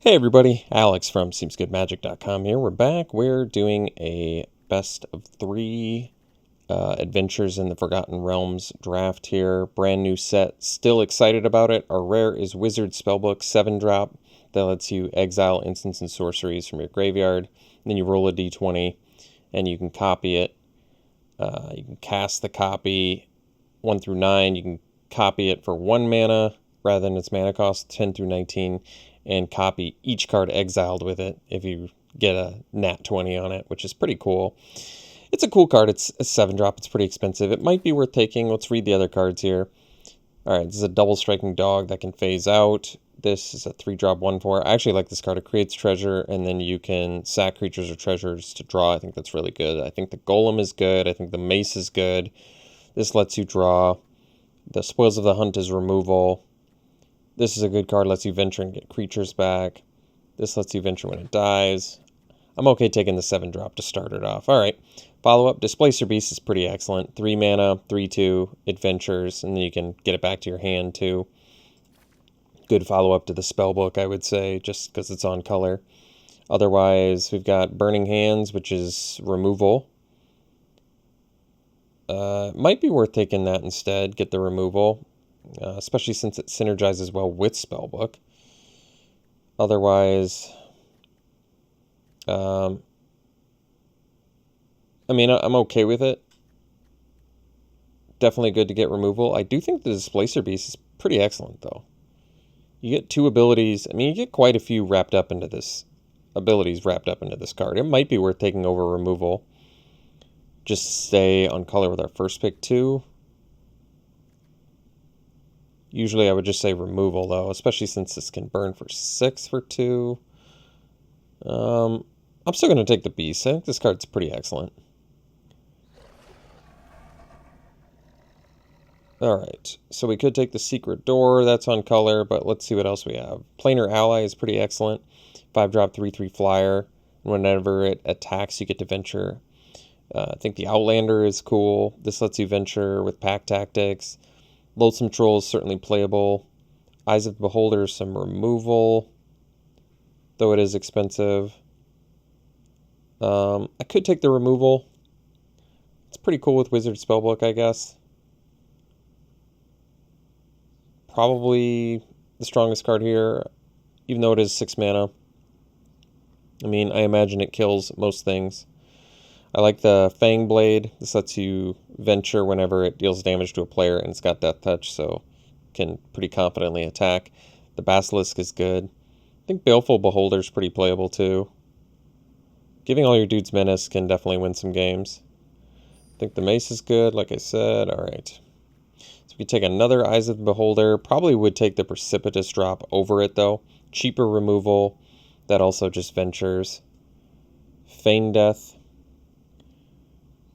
Hey everybody, Alex from SeemsGoodMagic.com here. We're back. We're doing a best of 3 Adventures in the Forgotten Realms draft here. Brand new set. Still excited about it. Our rare is Wizard Spellbook 7-drop. That lets you exile instants and sorceries from your graveyard. And then you roll a d20 and you can copy it. You can cast the copy 1 through 9. You can copy it for 1 mana rather than its mana cost 10 through 19. And copy each card exiled with it if you get a nat 20 on it, which is pretty cool. It's a cool card. It's a 7-drop. It's pretty expensive. It might be worth taking. Let's read the other cards here. All right, this is a double striking dog that can phase out. This is a 3-drop 1/4. I actually like this card. It creates treasure, and then you can sack creatures or treasures to draw. I think that's really good. I think the golem is good. I think the mace is good. This lets you draw. The spoils of the hunt is removal. This is a good card, lets you venture and get creatures back. This lets you venture when it dies. I'm okay taking the 7-drop to start it off. All right, follow-up, Displacer Beast is pretty excellent. 3 mana, 3/2, adventures, and then you can get it back to your hand too. Good follow-up to the Spellbook, I would say, just because it's on color. Otherwise, we've got Burning Hands, which is removal. Might be worth taking that instead, get the removal. Especially since it synergizes well with Spellbook. Otherwise, I mean, I'm okay with it. Definitely good to get removal. I do think the Displacer Beast is pretty excellent, though. You get 2 abilities. I mean, you get quite a few abilities wrapped up into this card. It might be worth taking over removal. Just stay on color with our first pick, too. Usually I would just say removal, though, especially since this can burn for 6 for 2. I'm still going to take the Beast. I think this card's pretty excellent. Alright, so we could take the Secret Door. That's on color, but let's see what else we have. Planar Ally is pretty excellent. 5-drop, 3/3 flyer. Whenever it attacks, you get to venture. I think the Outlander is cool. This lets you venture with Pack Tactics. Loathsome Troll is certainly playable. Eyes of the Beholder, some removal, though it is expensive. I could take the removal. It's pretty cool with Wizard Spellbook, I guess. Probably the strongest card here, even though it is 6 mana. I mean, I imagine it kills most things. I like the Fang Blade. This lets you venture whenever it deals damage to a player, and it's got Death Touch, so can pretty confidently attack. The Basilisk is good. I think Baleful Beholder is pretty playable too. Giving all your dudes Menace can definitely win some games. I think the Mace is good, like I said. All right. So we take another Eyes of the Beholder. Probably would take the Precipitous drop over it, though. Cheaper removal. That also just ventures. Feign Death.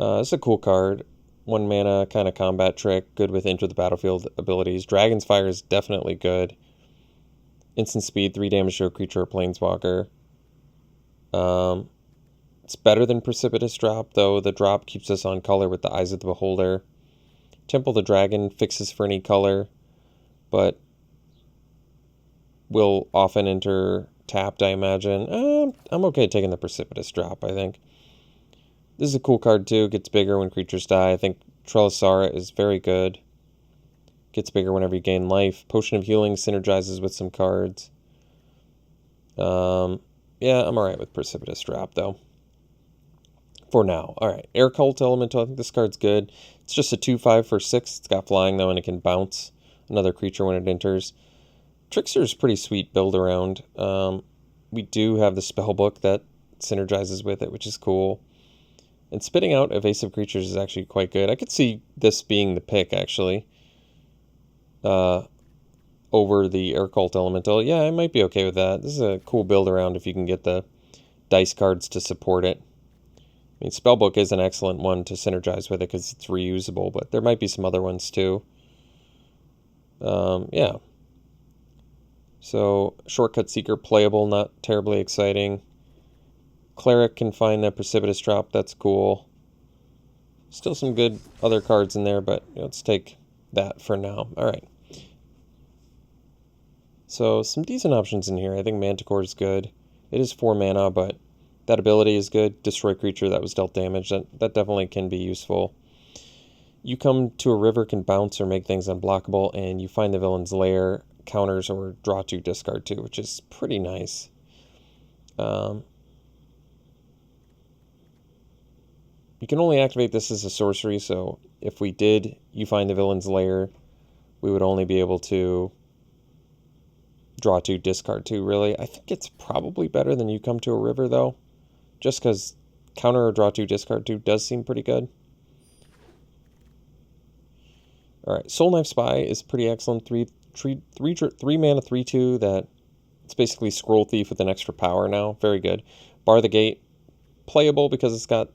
It's a cool card. 1 mana kind of combat trick. Good with Enter the Battlefield abilities. Dragon's Fire is definitely good. Instant speed, 3 damage to a creature or planeswalker. It's better than Precipitous drop, though. The drop keeps us on color with the Eyes of the Beholder. Temple the Dragon fixes for any color, but will often enter tapped, I imagine. I'm okay taking the Precipitous drop, I think. This is a cool card, too. Gets bigger when creatures die. I think Trelisara is very good. Gets bigger whenever you gain life. Potion of Healing synergizes with some cards. Yeah, I'm alright with Precipitous drop, though. For now. Alright, Air Cult Elemental. I think this card's good. It's just a 2/5 for 6. It's got flying, though, and it can bounce another creature when it enters. Trickster is pretty sweet build around. We do have the Spellbook that synergizes with it, which is cool. And spitting out evasive creatures is actually quite good. I could see this being the pick, actually. Over the Air Cult Elemental. Yeah, I might be okay with that. This is a cool build around if you can get the dice cards to support it. I mean, Spellbook is an excellent one to synergize with it because it's reusable, but there might be some other ones too. Yeah. So, Shortcut Seeker playable, not terribly exciting. Cleric can find the Precipitous drop. That's cool. Still some good other cards in there, but let's take that for now. All right. So some decent options in here. I think Manticore is good. It is 4 mana, but that ability is good. Destroy creature that was dealt damage. That definitely can be useful. You come to a river, can bounce or make things unblockable, and you find the villain's lair, counters, or draw 2, discard 2, which is pretty nice. You can only activate this as a sorcery, so if we did you find the villain's lair, we would only be able to draw 2, discard 2, really. I think it's probably better than you come to a river, though, just because counter or draw 2, discard 2 does seem pretty good. Alright, Soul Knife Spy is pretty excellent. 3 mana, 3/2 that it's basically Scroll Thief with an extra power now. Very good. Bar the Gate, playable because it's got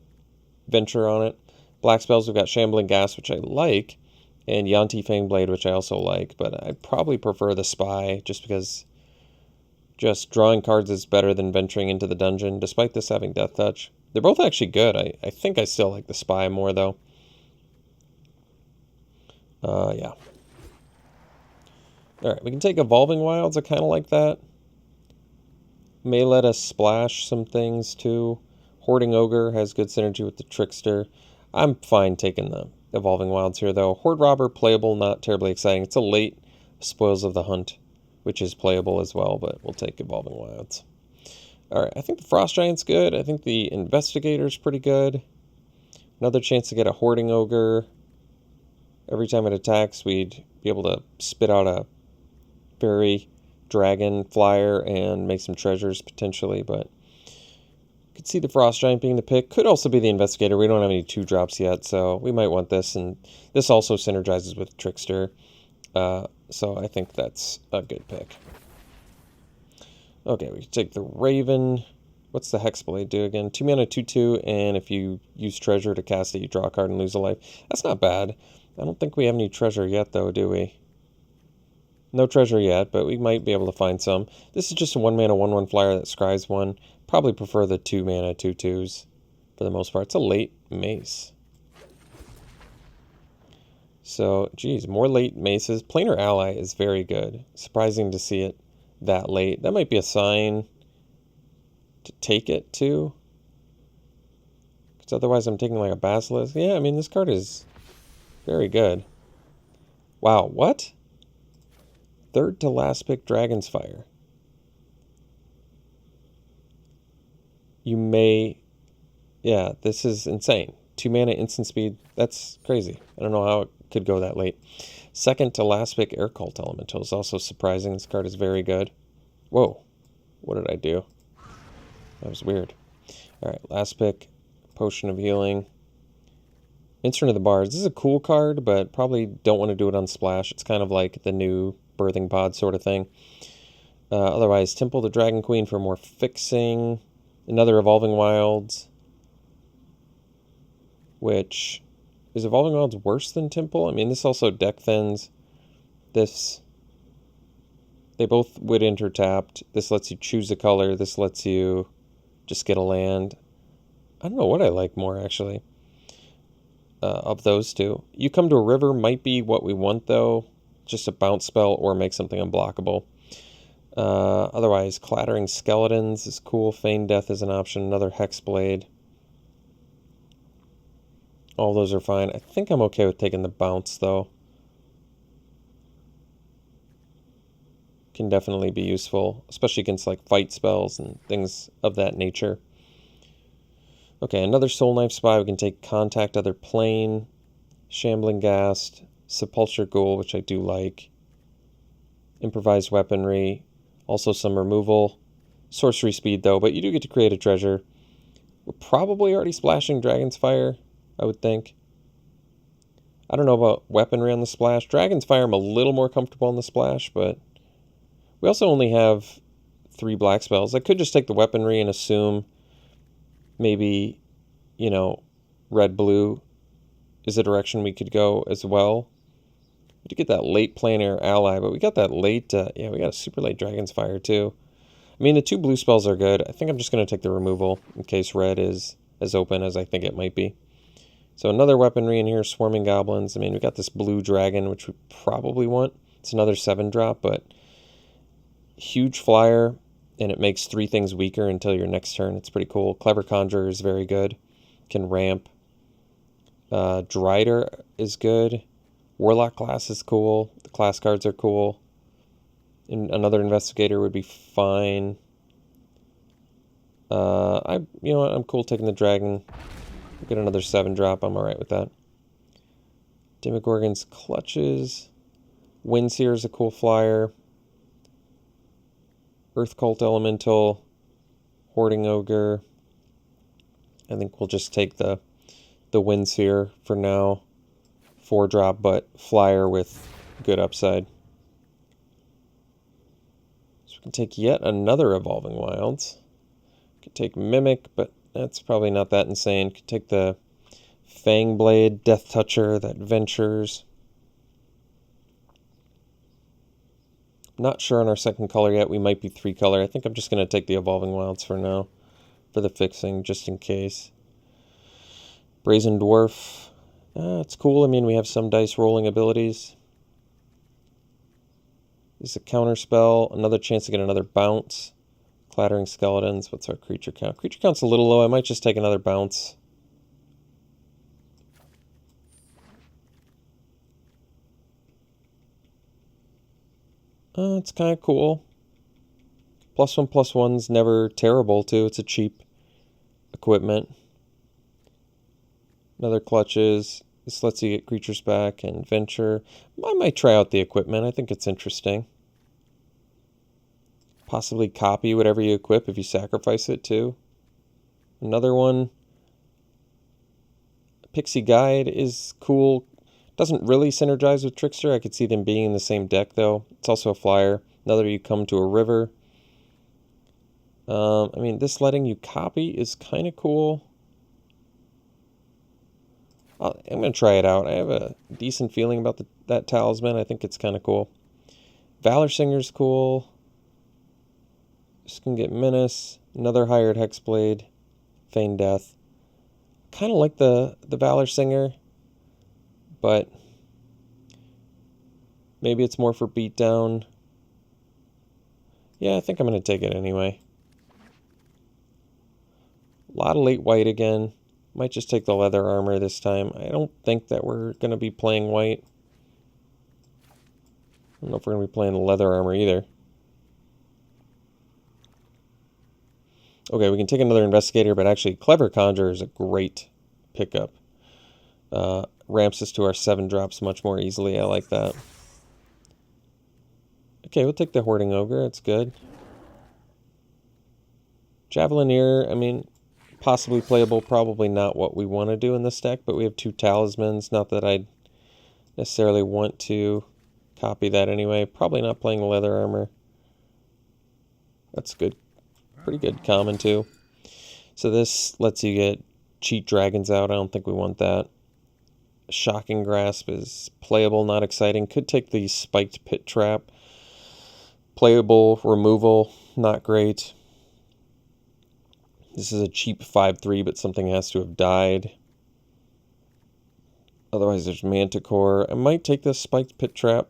Venture on it. Black spells, we've got Shambling Gas, which I like, and Yanti Fangblade, which I also like, but I probably prefer the Spy just because just drawing cards is better than venturing into the dungeon, despite this having Death Touch. They're both actually good. I think I still like the Spy more, though. Yeah. Alright, we can take Evolving Wilds. I kind of like that. May let us splash some things, too. Hoarding Ogre has good synergy with the Trickster. I'm fine taking the Evolving Wilds here, though. Horde Robber, playable, not terribly exciting. It's a late Spoils of the Hunt, which is playable as well, but we'll take Evolving Wilds. Alright, I think the Frost Giant's good. I think the Investigator's pretty good. Another chance to get a Hoarding Ogre. Every time it attacks, we'd be able to spit out a fairy dragon flyer and make some treasures, potentially, but you could see the Frost Giant being the pick. Could also be the Investigator. We don't have any 2-drops yet, so we might want this, and this also synergizes with Trickster, so I think that's a good pick. Okay, we can take the Raven. What's the Hexblade do again? 2 mana, 2/2, and if you use Treasure to cast it, you draw a card and lose a life. That's not bad. I don't think we have any treasure yet, though, do we? No treasure yet, but we might be able to find some. This is just a 1 mana, 1/1 flyer that scries 1. Probably prefer the 2 mana, 2/2s for the most part. It's a late mace. So, geez, more late maces. Planar Ally is very good. Surprising to see it that late. That might be a sign to take it, too. Because otherwise I'm taking like a Basilisk. Yeah, I mean, this card is very good. Wow, what? Third to last pick, Dragon's Fire. You may... Yeah, this is insane. 2 mana, instant speed. That's crazy. I don't know how it could go that late. Second to last pick, Air Cult Elemental is also surprising. This card is very good. Whoa. What did I do? That was weird. Alright, last pick, Potion of Healing. Instrument of the Bards. This is a cool card, but probably don't want to do it on Splash. It's kind of like the new Birthing Pod sort of thing. Otherwise, Temple the Dragon Queen for more fixing. Another Evolving Wilds. Which... Is Evolving Wilds worse than Temple? I mean, this also deck thins. This... They both would enter tapped. This lets you choose a color. This lets you just get a land. I don't know what I like more, actually. Of those two. You come to a river might be what we want, though. Just a bounce spell or make something unblockable. Otherwise, Clattering Skeletons is cool. Feign Death is an option. Another Hexblade. All those are fine. I think I'm okay with taking the bounce, though. Can definitely be useful, especially against like fight spells and things of that nature. Okay, another Soul Knife Spy. We can take Contact Other Plane, Shambling Ghast, Sepulchre Ghoul, which I do like, Improvised Weaponry, also some removal, Sorcery Speed though, but you do get to create a treasure. We're probably already splashing Dragon's Fire, I would think. I don't know about Weaponry on the Splash. Dragon's Fire I'm a little more comfortable on the Splash, but we also only have 3 black spells. I could just take the Weaponry and assume maybe, you know, red-blue is a direction we could go as well. We did get that late Planar Ally, but we got that late, yeah, we got a super late Dragon's Fire too. I mean, the 2 blue spells are good. I think I'm just going to take the removal in case red is as open as I think it might be. So another Weaponry in here, Swarming Goblins. I mean, we got this blue dragon, which we probably want. It's another 7-drop, but huge flyer, and it makes 3 things weaker until your next turn. It's pretty cool. Clever Conjurer is very good. Can ramp. Drider is good. Warlock class is cool. The class cards are cool. And another Investigator would be fine. You know what? I'm cool taking the Dragon. Get another 7-drop. I'm alright with that. Demogorgon's Clutches. Windseer is a cool flyer. Earth Cult Elemental. Hoarding Ogre. I think we'll just take the Windseer for now. 4-drop, but flyer with good upside. So we can take yet another Evolving Wilds. Could take Mimic, but that's probably not that insane. Could take the Fangblade, Death Toucher, that ventures. Not sure on our second color yet. We might be 3-color. I think I'm just going to take the Evolving Wilds for now, for the fixing, just in case. Brazen Dwarf. It's cool. I mean, we have some dice rolling abilities. This is a counter spell. Another chance to get another bounce. Clattering Skeletons. What's our creature count? Creature count's a little low. I might just take another bounce. It's kind of cool. +1/+1's never terrible, too. It's a cheap equipment. Another Clutches. This lets you get creatures back and venture. I might try out the equipment. I think it's interesting. Possibly copy whatever you equip if you sacrifice it, too. Another one. Pixie Guide is cool. Doesn't really synergize with Trickster. I could see them being in the same deck, though. It's also a flyer. Another, you come to a river. I mean, this letting you copy is kind of cool. I'm going to try it out. I have a decent feeling about that talisman. I think it's kind of cool. Valor Singer's cool. Just going to get Menace. Another Hired Hexblade. Feign Death. Kind of like the Valor Singer, but maybe it's more for beatdown. Yeah, I think I'm going to take it anyway. A lot of late white again. Might just take the leather armor this time. I don't think that we're going to be playing white. I don't know if we're going to be playing the leather armor either. Okay, we can take another Investigator, but actually Clever Conjurer is a great pickup. Ramps us to our 7-drops much more easily. I like that. Okay, we'll take the Hoarding Ogre. That's good. Javelineer, I mean, possibly playable, probably not what we want to do in this deck, but we have 2 talismans. Not that I'd necessarily want to copy that anyway. Probably not playing the leather armor. That's good. Pretty good common, too. So this lets you get cheat dragons out. I don't think we want that. Shocking Grasp is playable, not exciting. Could take the Spiked Pit Trap. Playable, removal, not great. This is a cheap 5/3, but something has to have died. Otherwise, there's Manticore. I might take this Spiked Pit Trap.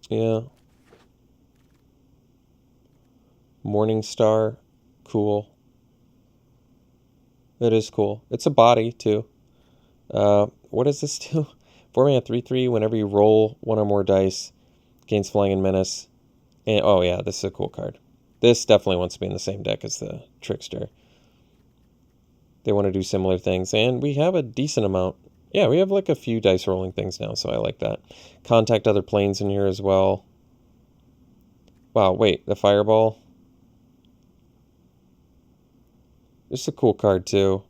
Yeah. Morningstar. Cool. It is cool. It's a body, too. What does this do? 4-mana 3/3. Whenever you roll 1 or more dice, gains Flying and Menace. And, oh, yeah, this is a cool card. This definitely wants to be in the same deck as the Trickster. They want to do similar things. And we have a decent amount. Yeah, we have like a few dice rolling things now, so I like that. Contact Other Planes in here as well. Wow, wait, the Fireball. This is a cool card, too.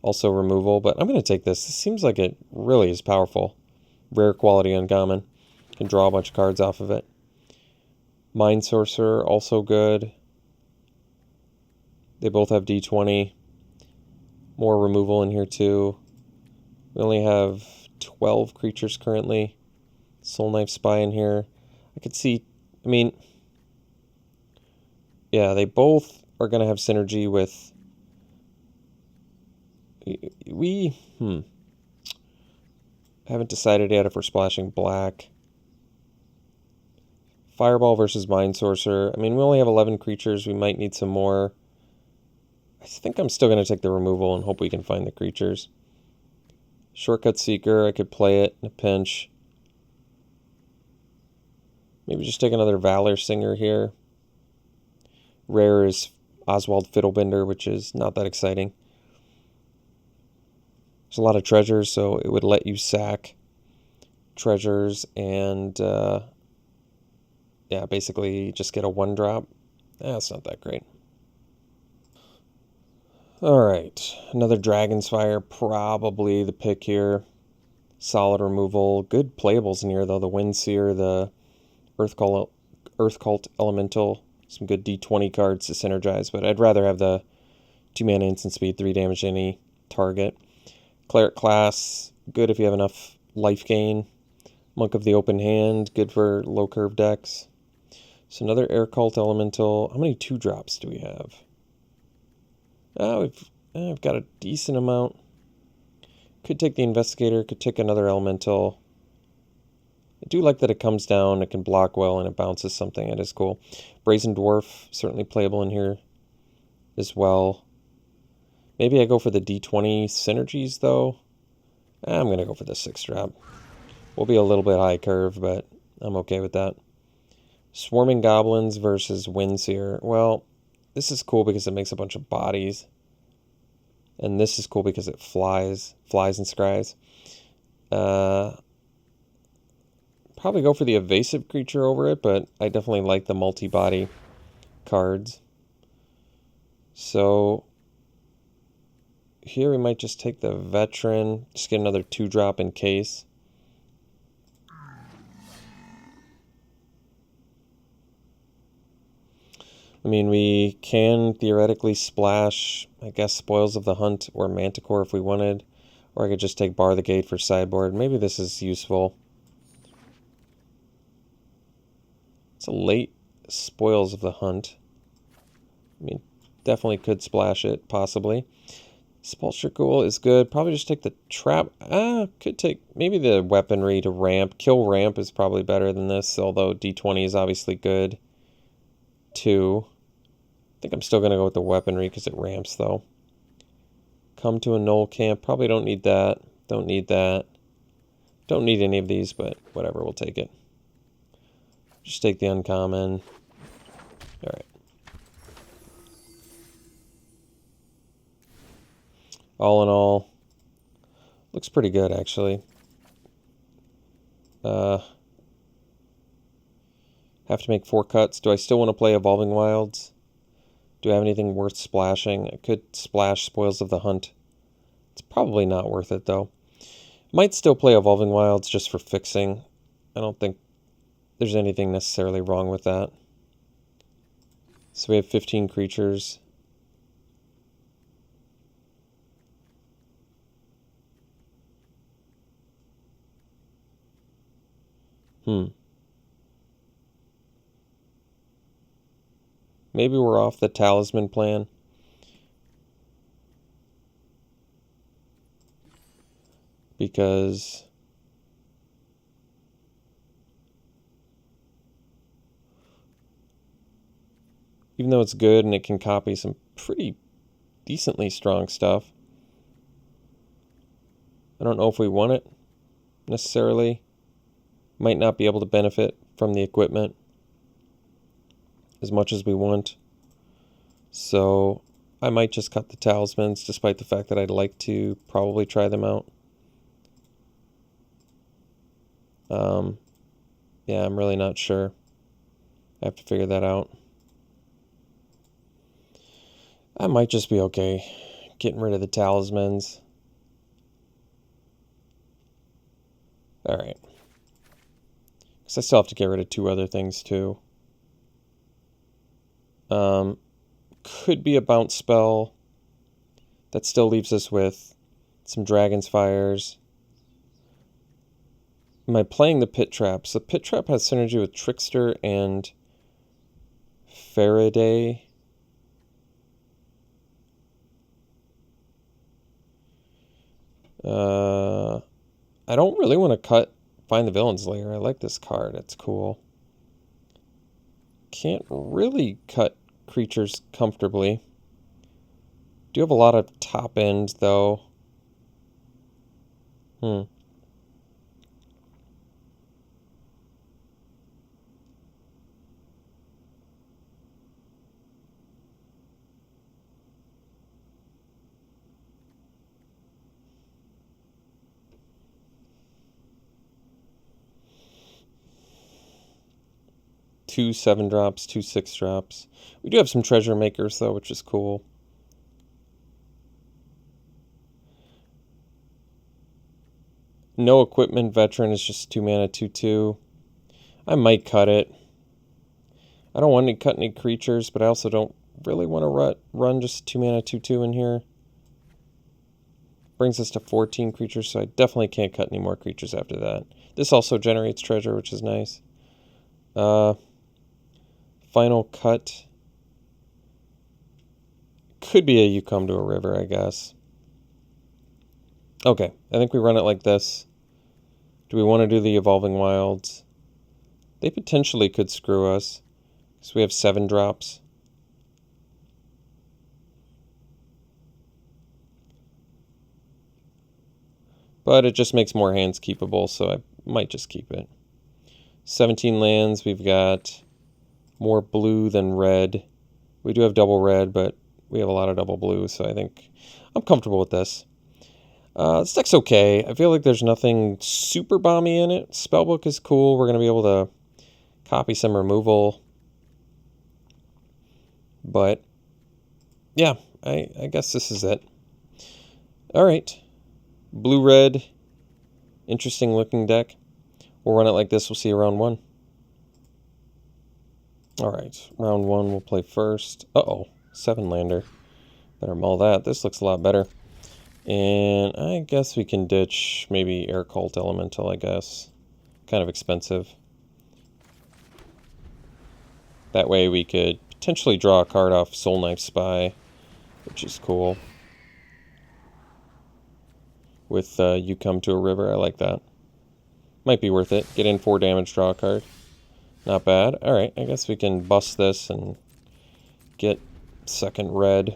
Also removal, but I'm going to take this. This seems like it really is powerful. Rare quality uncommon. Can draw a bunch of cards off of it. Mind Sorcerer, also good. They both have D20. More removal in here, too. We only have 12 creatures currently. Soul Knife Spy in here. I could see, I mean, yeah, they both are going to have synergy with, I haven't decided yet if we're splashing black. Fireball versus Mind Sorcerer. I mean, we only have 11 creatures. We might need some more. I think I'm still going to take the removal and hope we can find the creatures. Shortcut Seeker, I could play it in a pinch. Maybe just take another Valor Singer here. Rare is Oswald Fiddlebender, which is not that exciting. There's a lot of treasures, so it would let you sack treasures and, yeah, basically just get a 1-drop. That's not that great. Alright, another Dragon's Fire, probably the pick here. Solid removal. Good playables in here, though. The Windseer, the Earth Cult Elemental. Some good D20 cards to synergize, but I'd rather have the 2-mana instant speed, 3 damage to any target. Cleric class, good if you have enough life gain. Monk of the Open Hand, good for low curve decks. So another Air Cult Elemental. How many 2-drops do we have? We've got a decent amount. Could take the Investigator, could take another Elemental. I do like that it comes down, it can block well, and it bounces something. It is cool. Brazen Dwarf, certainly playable in here as well. Maybe I go for the D20 synergies, though. I'm going to go for the 6-drop. We'll be a little bit high curve, but I'm okay with that. Swarming Goblins versus Windseer. Well, this is cool because it makes a bunch of bodies. And this is cool because it flies and scries. Probably go for the evasive creature over it, but I definitely like the multi-body cards. So here we might just take the Veteran, just get another 2-drop in case. I mean, we can theoretically splash, I guess, Spoils of the Hunt or Manticore if we wanted. Or I could just take Bar the Gate for sideboard. Maybe this is useful. It's a late Spoils of the Hunt. I mean, definitely could splash it, possibly. Sepulture Ghoul is good. Probably just take the Trap. Could take maybe the Weaponry to ramp. Kill Ramp is probably better than this, although D20 is obviously good, too. I think I'm still going to go with the Weaponry because it ramps, though. Come to a Null Camp. Probably don't need that. Don't need that. Don't need any of these, but whatever, we'll take it. Just take the uncommon. Alright. All in all, looks pretty good, actually. Have to make 4 cuts. Do I still want to play Evolving Wilds? Do I have anything worth splashing? I could splash Spoils of the Hunt. It's probably not worth it, though. Might still play Evolving Wilds just for fixing. I don't think there's anything necessarily wrong with that. So we have 15 creatures. Maybe we're off the Talisman plan. Because even though it's good and it can copy some pretty decently strong stuff, I don't know if we want it necessarily. Might not be able to benefit from the equipment as much as we want. So I might just cut the Talismans, despite the fact that I'd like to probably try them out. Yeah, I'm really not sure. I have to figure that out. I might just be okay getting rid of the Talismans. Alright. Because I still have to get rid of 2 other things, too. Could be a bounce spell. That still leaves us with some Dragon's Fires. Am I playing the Pit Trap? So Pit Trap has synergy with Trickster and Faraday. I I don't really want to find the villain's lair. I like this card. It's cool. Can't really cut creatures comfortably. Do have a lot of top end though. 2 7-drops, 2 6-drops. We do have some treasure makers though, which is cool. No equipment veteran is just 2 mana 2/2. I might cut it. I don't want to cut any creatures, but I also don't really want to run just 2 mana 2/2 in here. Brings us to 14 creatures, so I definitely can't cut any more creatures after that. This also generates treasure, which is nice. Final cut. Could be a you come to a river, I guess. Okay, I think we run it like this. Do we want to do the Evolving Wilds? They potentially could screw us, because we have 7 drops. But it just makes more hands keepable, so I might just keep it. 17 lands, we've got more blue than red. We do have double red, but we have a lot of double blue, so I think I'm comfortable with this. This deck's okay. I feel like there's nothing super bomby in it. Spellbook is cool. We're going to be able to copy some removal. But, yeah, I guess this is it. All right. Blue-red. Interesting looking deck. We'll run it like this. We'll see you round 1. All right. Round 1 we'll play first. Uh-oh. 7-lander. Better mull that. This looks a lot better. And I guess we can ditch maybe Air Cult Elemental, I guess. Kind of expensive. That way we could potentially draw a card off Soul Knife Spy, which is cool. With You Come to a River, I like that. Might be worth it. Get in 4 damage, draw a card. Not bad. Alright, I guess we can bust this and get second red.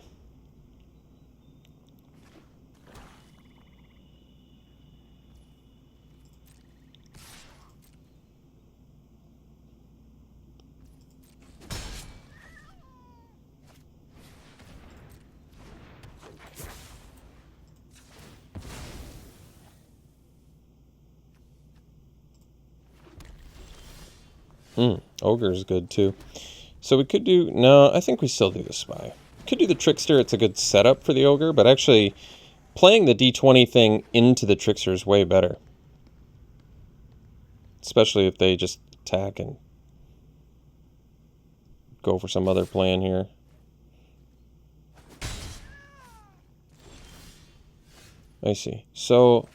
Ogre is good too. So we could do... No, I think we still do the Spy. Could do the Trickster. It's a good setup for the Ogre, but actually playing the D20 thing into the Trickster is way better. Especially if they just attack and go for some other plan here. I see. So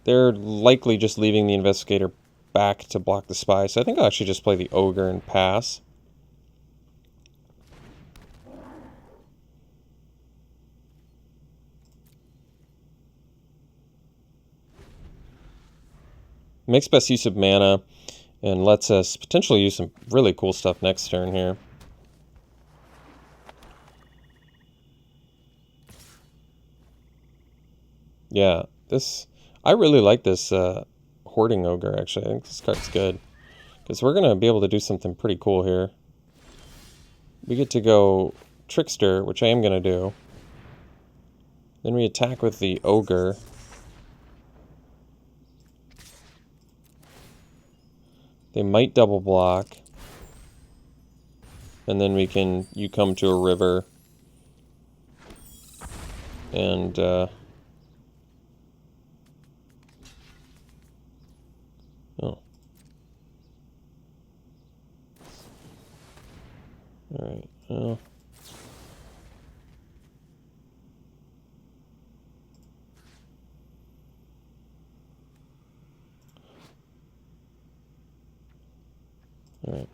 they're likely just leaving the Investigator back to block the Spy. So I think I'll actually just play the Ogre and pass. Makes best use of mana and lets us potentially use some really cool stuff next turn here. Yeah, I really like this Hoarding Ogre, actually. I think this card's good. Because we're going to be able to do something pretty cool here. We get to go Trickster, which I am going to do. Then we attack with the Ogre. They might double block. And then we can, you come to a river. And, oh. Alright, well. Alright.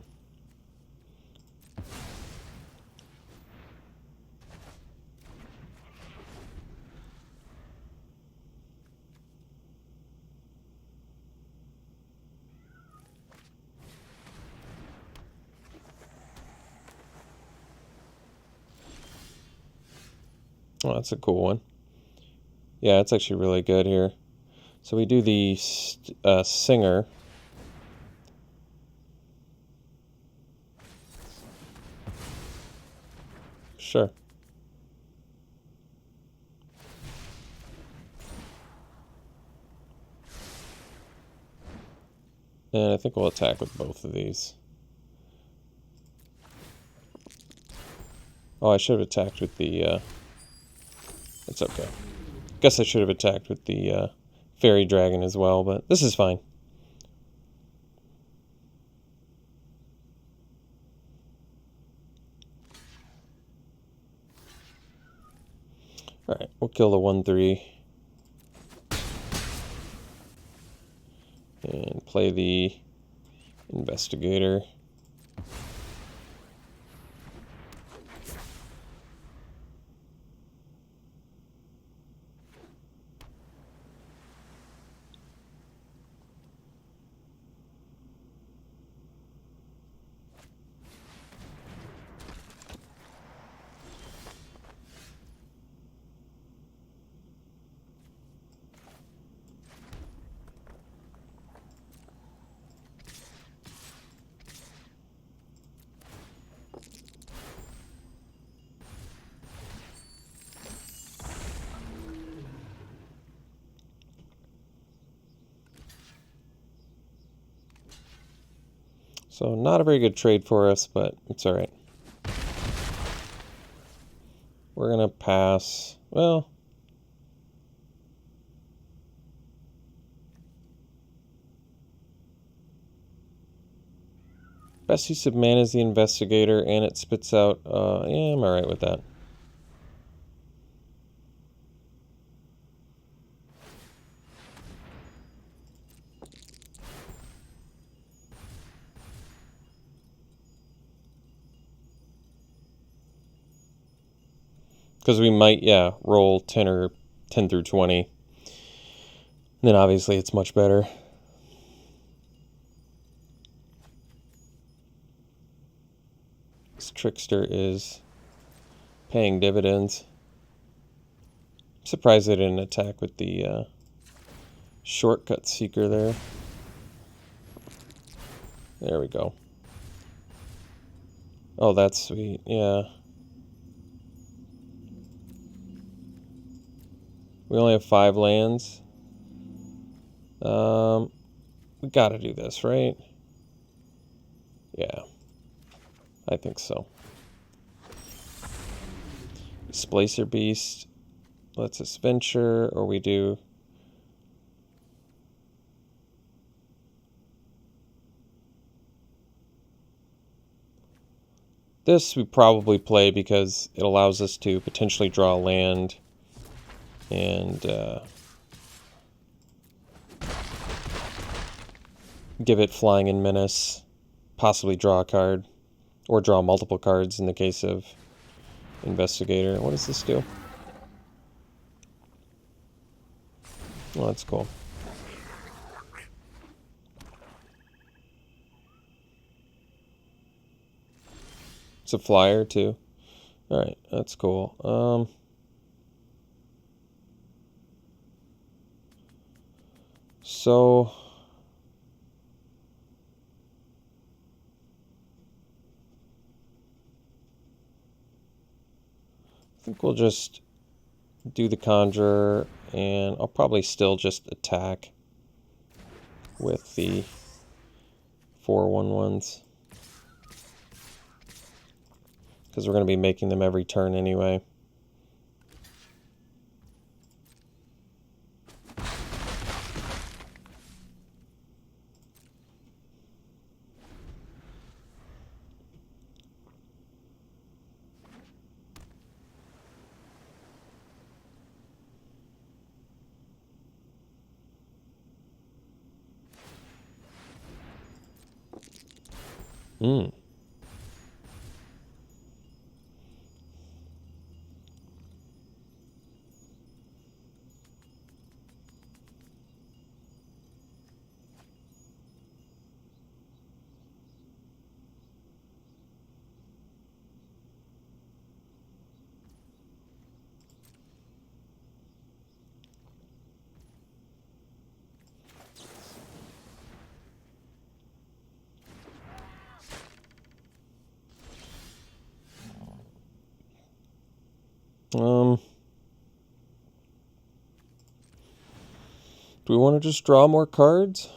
Oh, that's a cool one. Yeah, it's actually really good here. So we do the singer. Sure. And I think we'll attack with both of these. Oh, I should have attacked with the... It's okay. Guess I should have attacked with the fairy dragon as well, but this is fine. Alright, we'll kill the 1/3. And play the investigator. So not a very good trade for us, but it's alright. We're going to pass. Well, best use of mana is the investigator, and it spits out. Yeah, I'm alright with that. Because we might, yeah, roll 10 or 10 through 20. And then obviously it's much better. This trickster is paying dividends. I'm surprised they didn't attack with the shortcut seeker there. There we go. Oh, that's sweet. Yeah. We only have 5 lands. We gotta do this, right? Yeah. I think so. Splicer Beast lets us venture, or we do... This we probably play because it allows us to potentially draw land and give it Flying and Menace, possibly draw a card, or draw multiple cards in the case of Investigator. What does this do? Oh, that's cool. It's a flyer too. Alright, that's cool. So I think we'll just do the Conjurer, and I'll probably still just attack with the 4/1/1s. Because we're going to be making them every turn anyway. Hmm. Do we want to just draw more cards?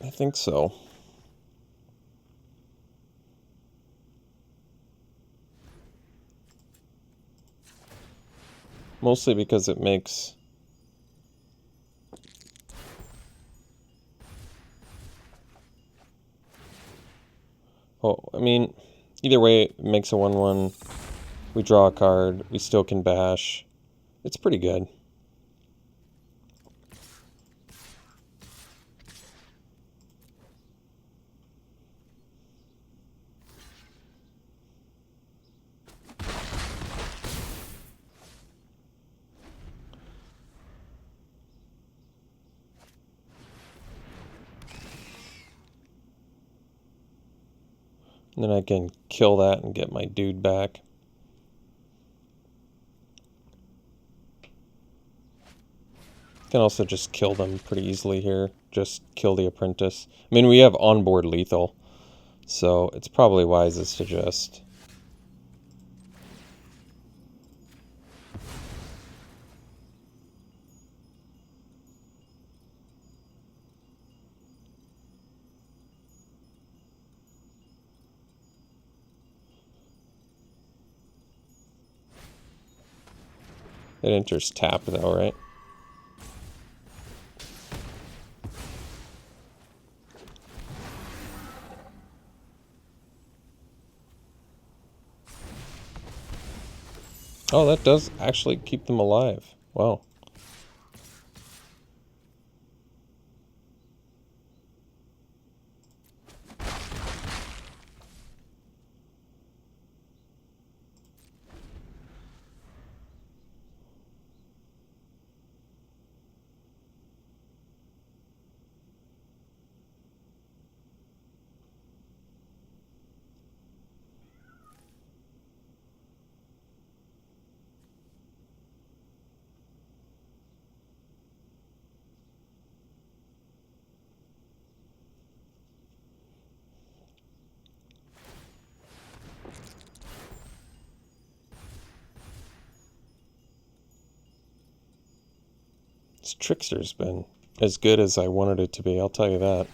I think so. Mostly because it makes... Oh, I mean, either way, it makes a 1/1. We draw a card. We still can bash. It's pretty good. And then I can kill that and get my dude back. Can also just kill them pretty easily here. Just kill the apprentice. I mean, we have onboard lethal, so it's probably wisest to just... It enters tap though, right? Oh, that does actually keep them alive. Wow. This Trickster's been as good as I wanted it to be, I'll tell you that.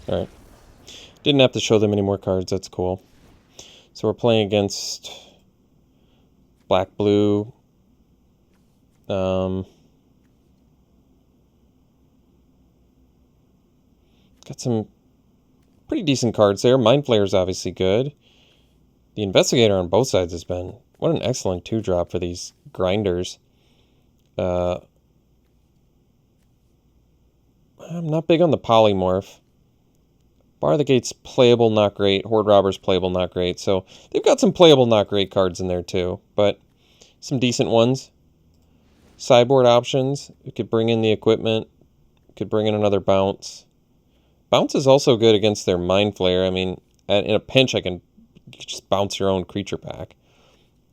Alright. Didn't have to show them any more cards, that's cool. So we're playing against black-blue. Got some pretty decent cards there. Mind Flayer is obviously good. The Investigator on both sides has been... What an excellent 2-drop for these grinders. I'm not big on the Polymorph. Bar of the Gate's playable, not great. Horde Robber's playable, not great. So they've got some playable, not great cards in there too. But some decent ones. Sideboard options. You could bring in the equipment. You could bring in another Bounce. Bounce is also good against their Mind Flayer. I mean, in a pinch, you can just bounce your own creature back.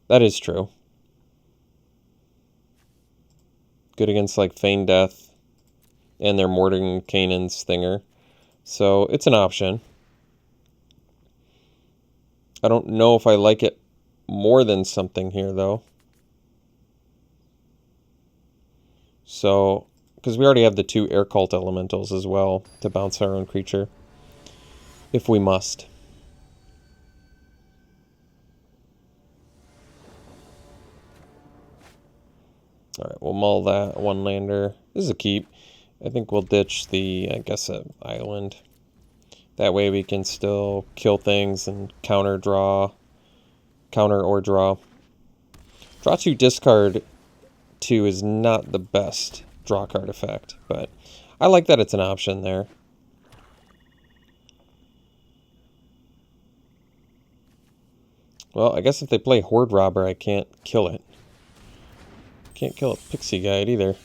That is true. Good against like Feign Death and their Mordenkainen's Stinger. So it's an option. I don't know if I like it more than something here though. So, because we already have the 2 Air Cult Elementals as well to bounce our own creature. If we must. Alright, we'll mull that 1-lander. This is a keep. I think we'll ditch the, I guess, island. That way we can still kill things and counter or draw. Draw 2, discard 2 is not the best draw card effect, but I like that it's an option there. Well, I guess if they play Horde Robber, I can't kill it. Can't kill a Pixie Guide either.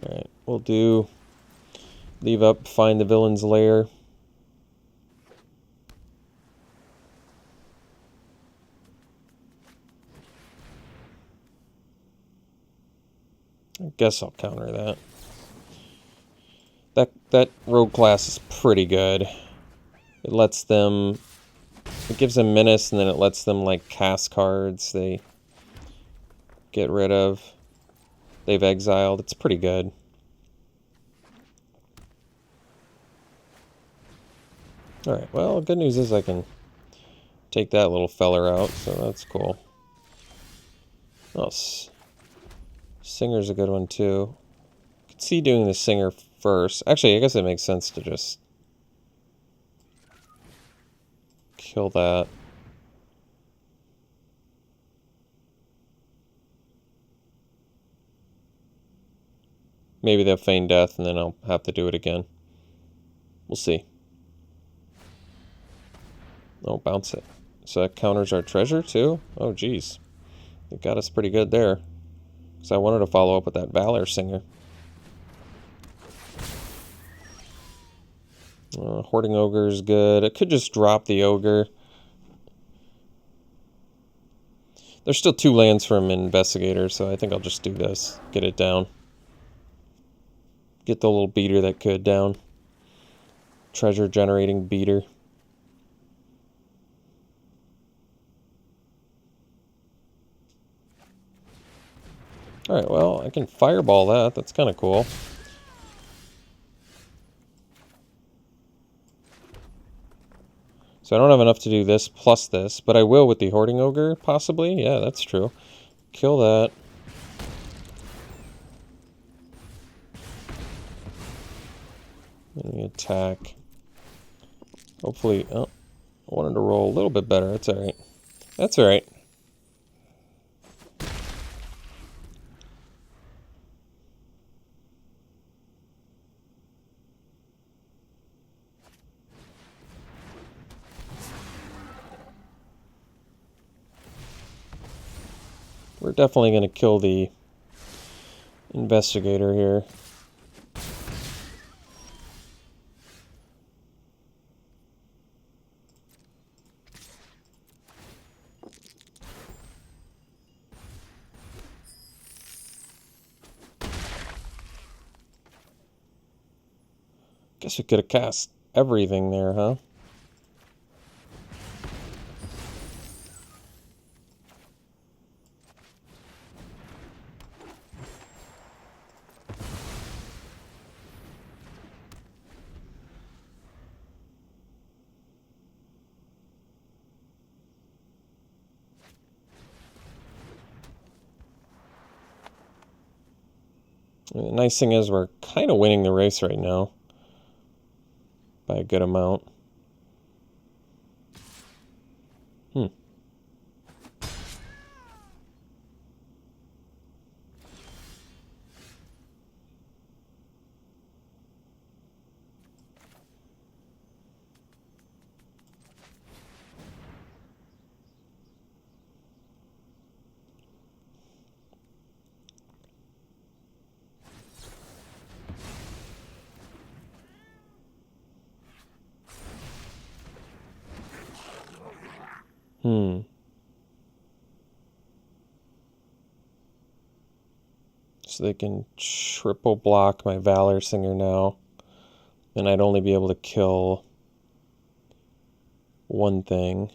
Alright, we'll do leave up, find the villain's lair. I guess I'll counter that. That rogue class is pretty good. It lets them... It gives them menace, and then it lets them, like, cast cards they get rid of. They've exiled. It's pretty good. Alright, well, good news is I can take that little feller out, so that's cool. Oh, Singer's a good one, too. I could see doing the Singer first. Actually, I guess it makes sense to just kill that. Maybe they'll feign death, and then I'll have to do it again. We'll see. Oh, bounce it. So that counters our treasure, too? Oh, geez. They got us pretty good there. Because I wanted to follow up with that Valor Singer. Hoarding Ogre is good. I could just drop the Ogre. There's still 2 lands from Investigator, so I think I'll just do this. Get it down. Get the little beater that could down. Treasure generating beater. Alright, well, I can fireball that. That's kind of cool. So I don't have enough to do this plus this, but I will with the Hoarding Ogre, possibly. Yeah, that's true. Kill that. Let me attack. Hopefully... Oh, I wanted to roll a little bit better. That's alright. That's alright. We're definitely going to kill the Investigator here. Guess we could have cast everything there, huh? The nice thing is we're kind of winning the race right now. By a good amount. So they can triple block my Valor Singer now. And I'd only be able to kill one thing.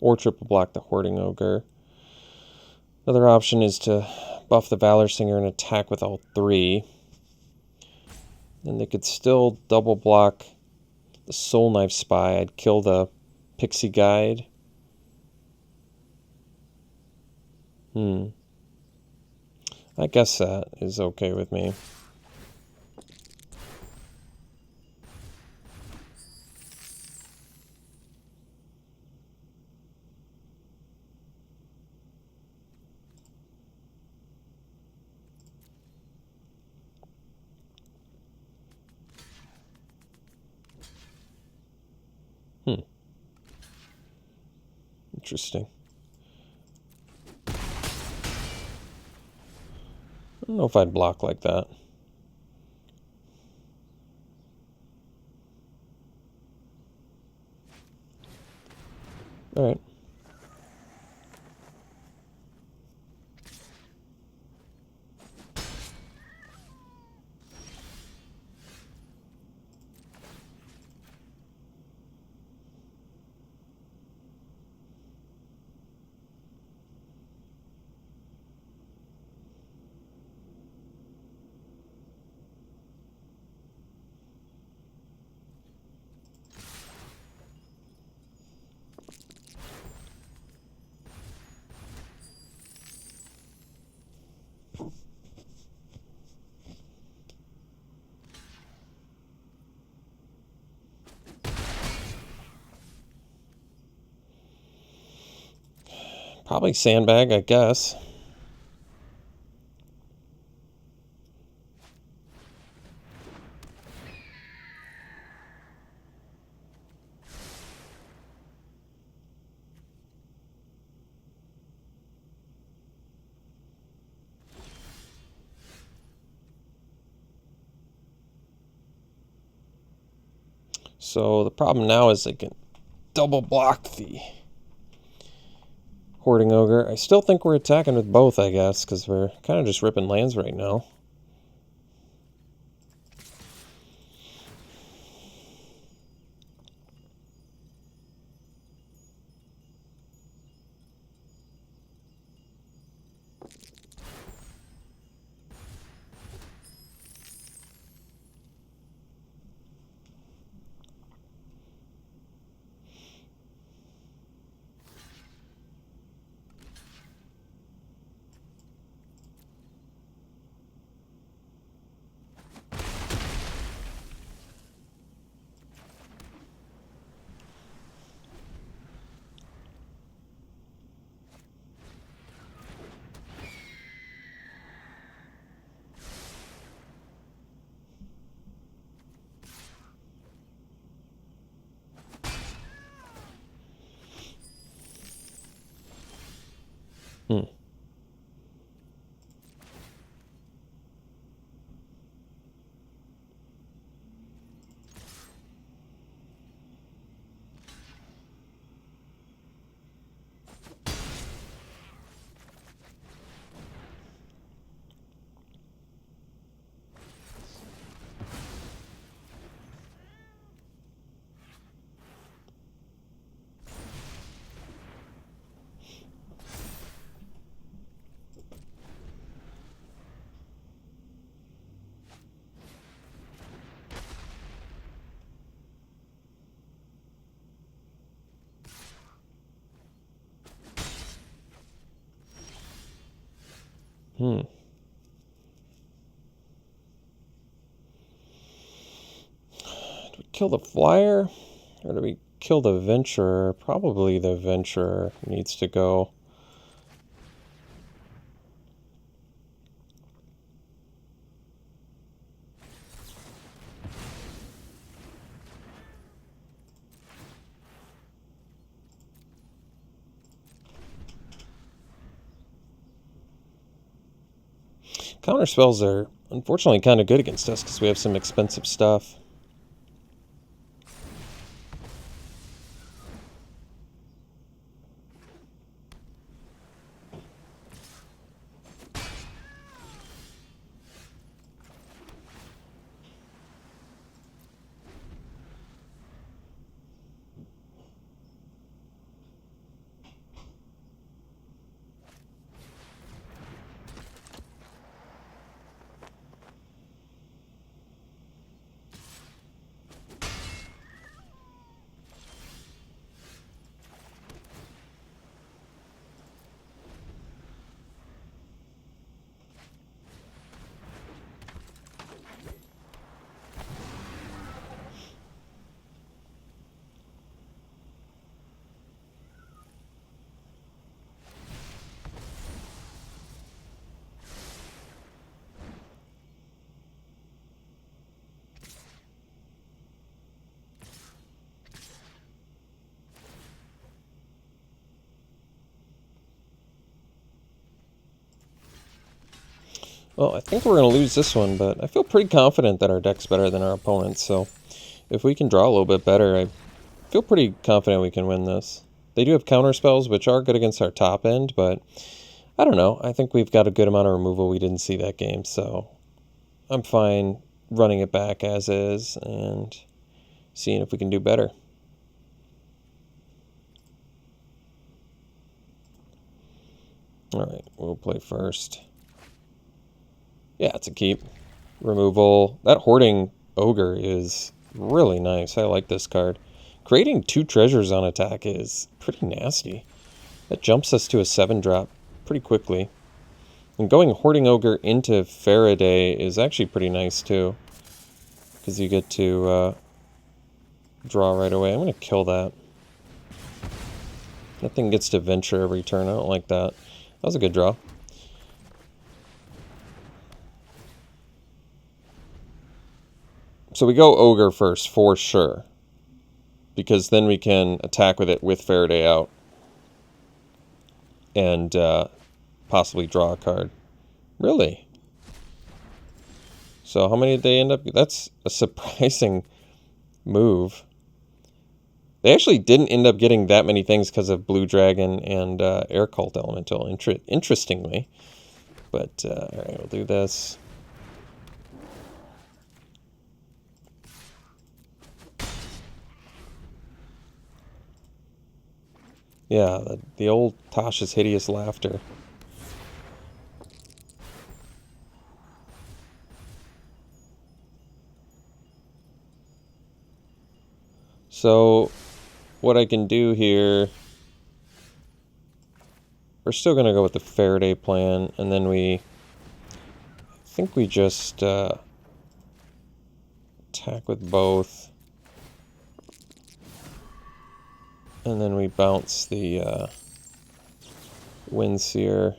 Or triple block the Hoarding Ogre. Another option is to buff the Valor Singer and attack with all 3. And they could still double block the Soul Knife Spy. I'd kill the Pixie Guide. I guess that is okay with me. Interesting. I don't know if I'd block like that. All right. Probably sandbag, I guess. So the problem now is I can double block the Hoarding Ogre. I still think we're attacking with both, I guess, because we're kind of just ripping lands right now. Hmm. Hmm. Do we kill the flyer? Or do we kill the venturer? Probably the venturer needs to go. Counter spells are unfortunately kind of good against us because we have some expensive stuff. Well, I think we're going to lose this one, but I feel pretty confident that our deck's better than our opponent's, so if we can draw a little bit better, I feel pretty confident we can win this. They do have counter spells, which are good against our top end, but I don't know. I think we've got a good amount of removal we didn't see that game, so I'm fine running it back as is and seeing if we can do better. All right, we'll play first. Yeah, it's a keep. Removal. That Hoarding Ogre is really nice. I like this card. Creating 2 treasures on attack is pretty nasty. That jumps us to a 7-drop pretty quickly. And going Hoarding Ogre into Faraday is actually pretty nice too, because you get to draw right away. I'm going to kill that. That thing gets to venture every turn. I don't like that. That was a good draw. So we go Ogre first, for sure. Because then we can attack with it with Faraday out. And possibly draw a card. Really? So how many did they end up? That's a surprising move. They actually didn't end up getting that many things because of Blue Dragon and Air Cult Elemental, interestingly. But, alright, we'll do this. Yeah, the old Tasha's Hideous Laughter. So, what I can do here, we're still going to go with the Faraday plan, and then I think we just attack with both, and then we bounce the Windseer.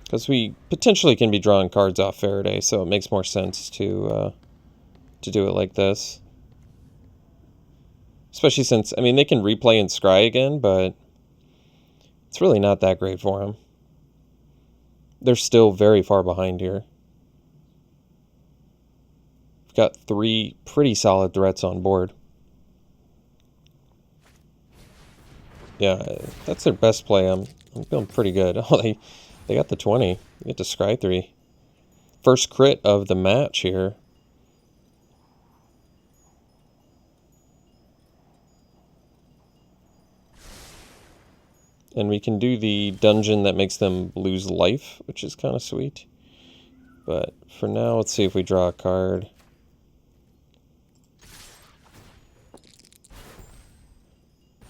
Because we potentially can be drawing cards off Faraday, so it makes more sense to do it like this. Especially since, I mean, they can replay and scry again, but it's really not that great for them. They're still very far behind here. We've got 3 pretty solid threats on board. Yeah, that's their best play. I'm feeling pretty good. Oh, they got the 20. They get to scry 3. First crit of the match here. And we can do the dungeon that makes them lose life, which is kind of sweet. But for now, let's see if we draw a card.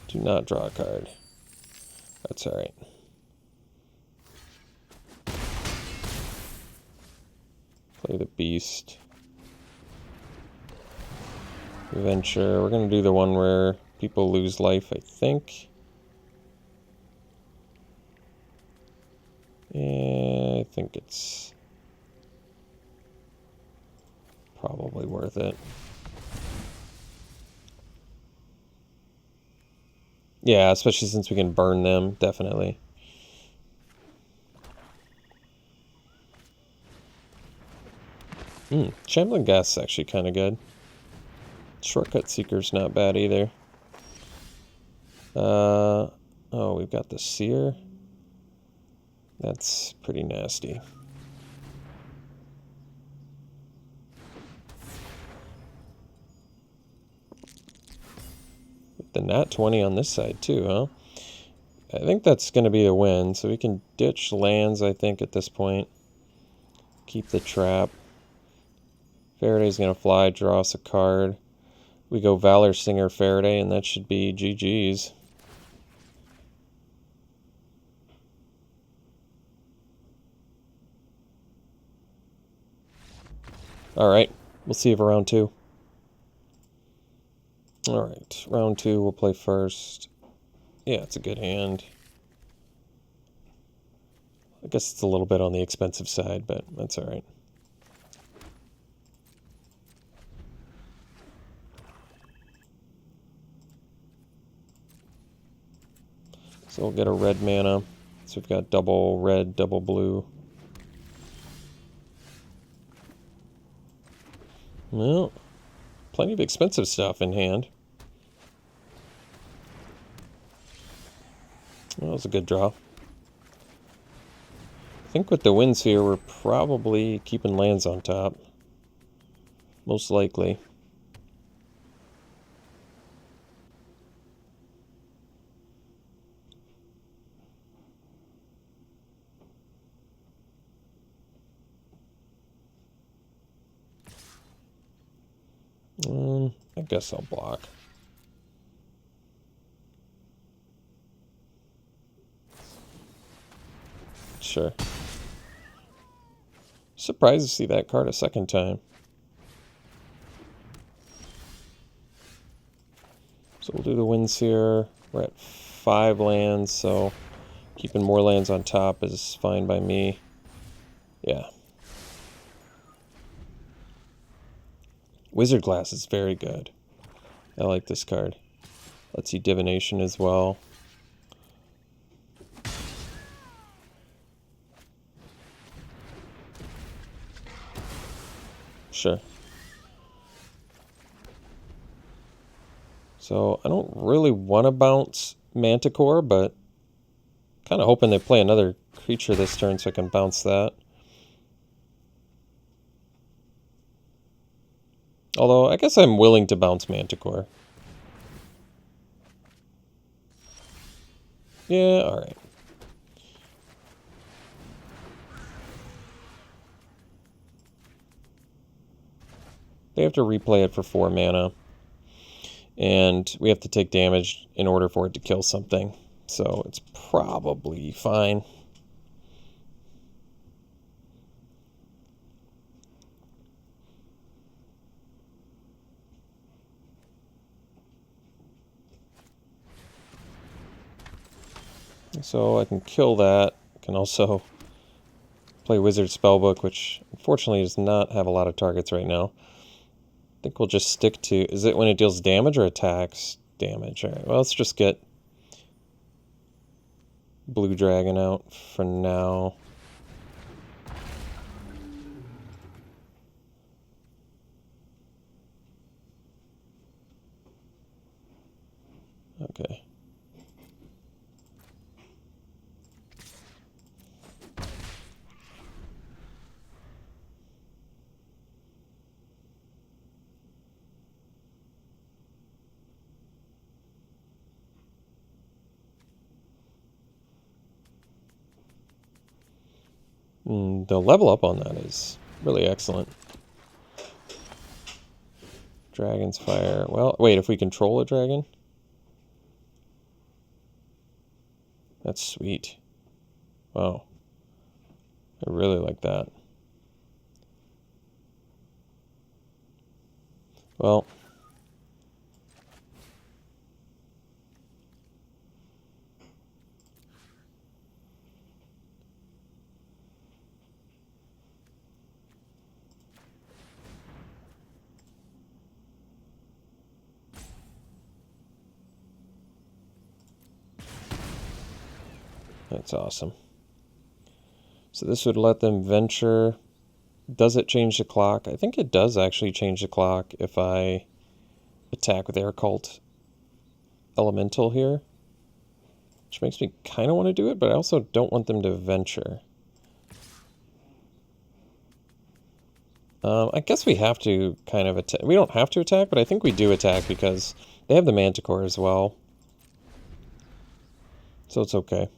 Do not draw a card. That's alright. Play the Beast. Venture. We're going to do the one where people lose life, I think. Yeah, I think it's probably worth it. Yeah, especially since we can burn them, definitely. Shambling Gas is actually kind of good. Shortcut Seeker's not bad either. Oh, we've got the Seer. That's pretty nasty. The nat 20 on this side too, huh? I think that's going to be a win, so we can ditch lands, I think, at this point. Keep the trap. Faraday's going to fly, draw us a card. We go Valor Singer Faraday, and that should be GG's. Alright, we'll see you for round 2. Alright, round 2 we'll play first. Yeah, it's a good hand. I guess it's a little bit on the expensive side, but that's alright. So we'll get a red mana. So we've got double red, double blue. Well, plenty of expensive stuff in hand. Well, that was a good draw. I think with the winds here, we're probably keeping lands on top. Most likely. I guess I'll block. Sure. Surprised to see that card a second time. So we'll do the winds here. We're at 5 lands, so keeping more lands on top is fine by me. Yeah. Wizard Glass is very good. I like this card. Lets you divination as well. Sure. So I don't really want to bounce Manticore, but kind of hoping they play another creature this turn so I can bounce that. Although, I guess I'm willing to bounce Manticore. Yeah, alright. They have to replay it for 4 mana. And we have to take damage in order for it to kill something. So it's probably fine. So I can kill that. I can also play Wizard Spellbook, which unfortunately does not have a lot of targets right now. I think we'll just stick to... Is it when it deals damage or attacks? Damage. Alright, well, let's just get Blue Dragon out for now. Okay. The level up on that is really excellent. Dragon's Fire. Well, wait, if we control a dragon? That's sweet. Wow. I really like that. Well, that's awesome. So this would let them venture. Does it change the clock? I think it does actually change the clock if I attack with Air Cult Elemental here. Which makes me kind of want to do it, but I also don't want them to venture. I guess we have to kind of attack. We don't have to attack, but I think we do attack because they have the Manticore as well. So it's okay.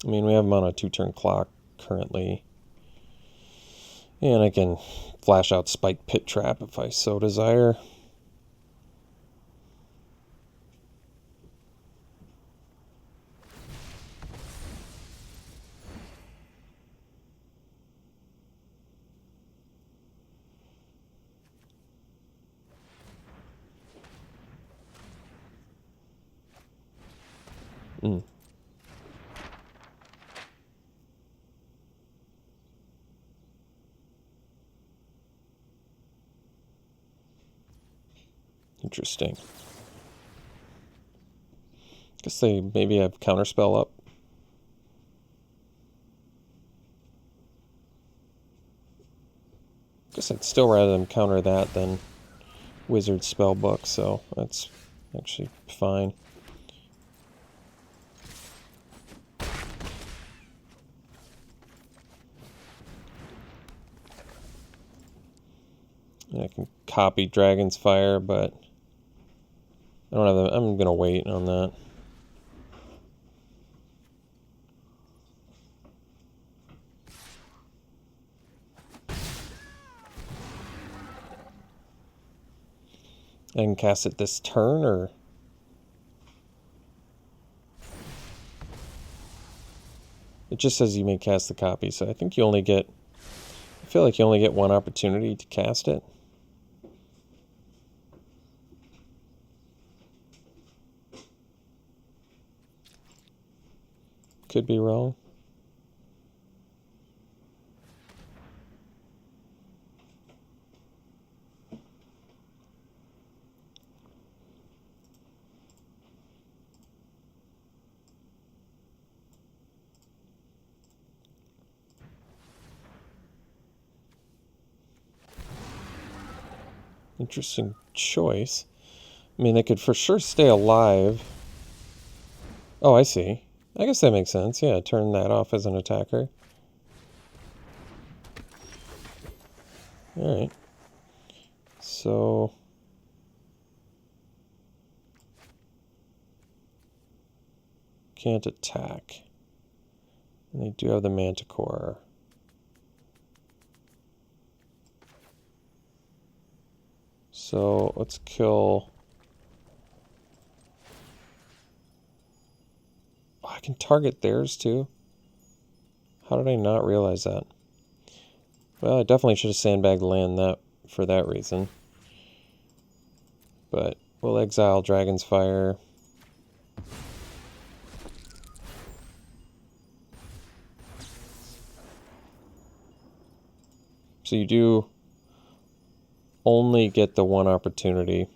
I mean, we have them on a 2-turn clock currently. And I can flash out Spike Pit Trap if I so desire. Interesting. Guess they maybe have Counterspell up. Guess I'd still rather them counter that than Wizard Spellbook, so that's actually fine. And I can copy Dragon's Fire, but I don't have the, I'm gonna wait on that. I can cast it this turn, or it just says you may cast the copy, so I think you only get, I feel like you only get one opportunity to cast it. Could be wrong. Interesting choice. I mean, they could for sure stay alive. Oh, I see. I guess that makes sense. Yeah, turn that off as an attacker. Alright. So... can't attack. And they do have the Manticore. So let's kill... oh, I can target theirs too? How did I not realize that? Well, I definitely should have sandbagged land that for that reason. But we'll exile Dragon's Fire. So you do only get the one opportunity.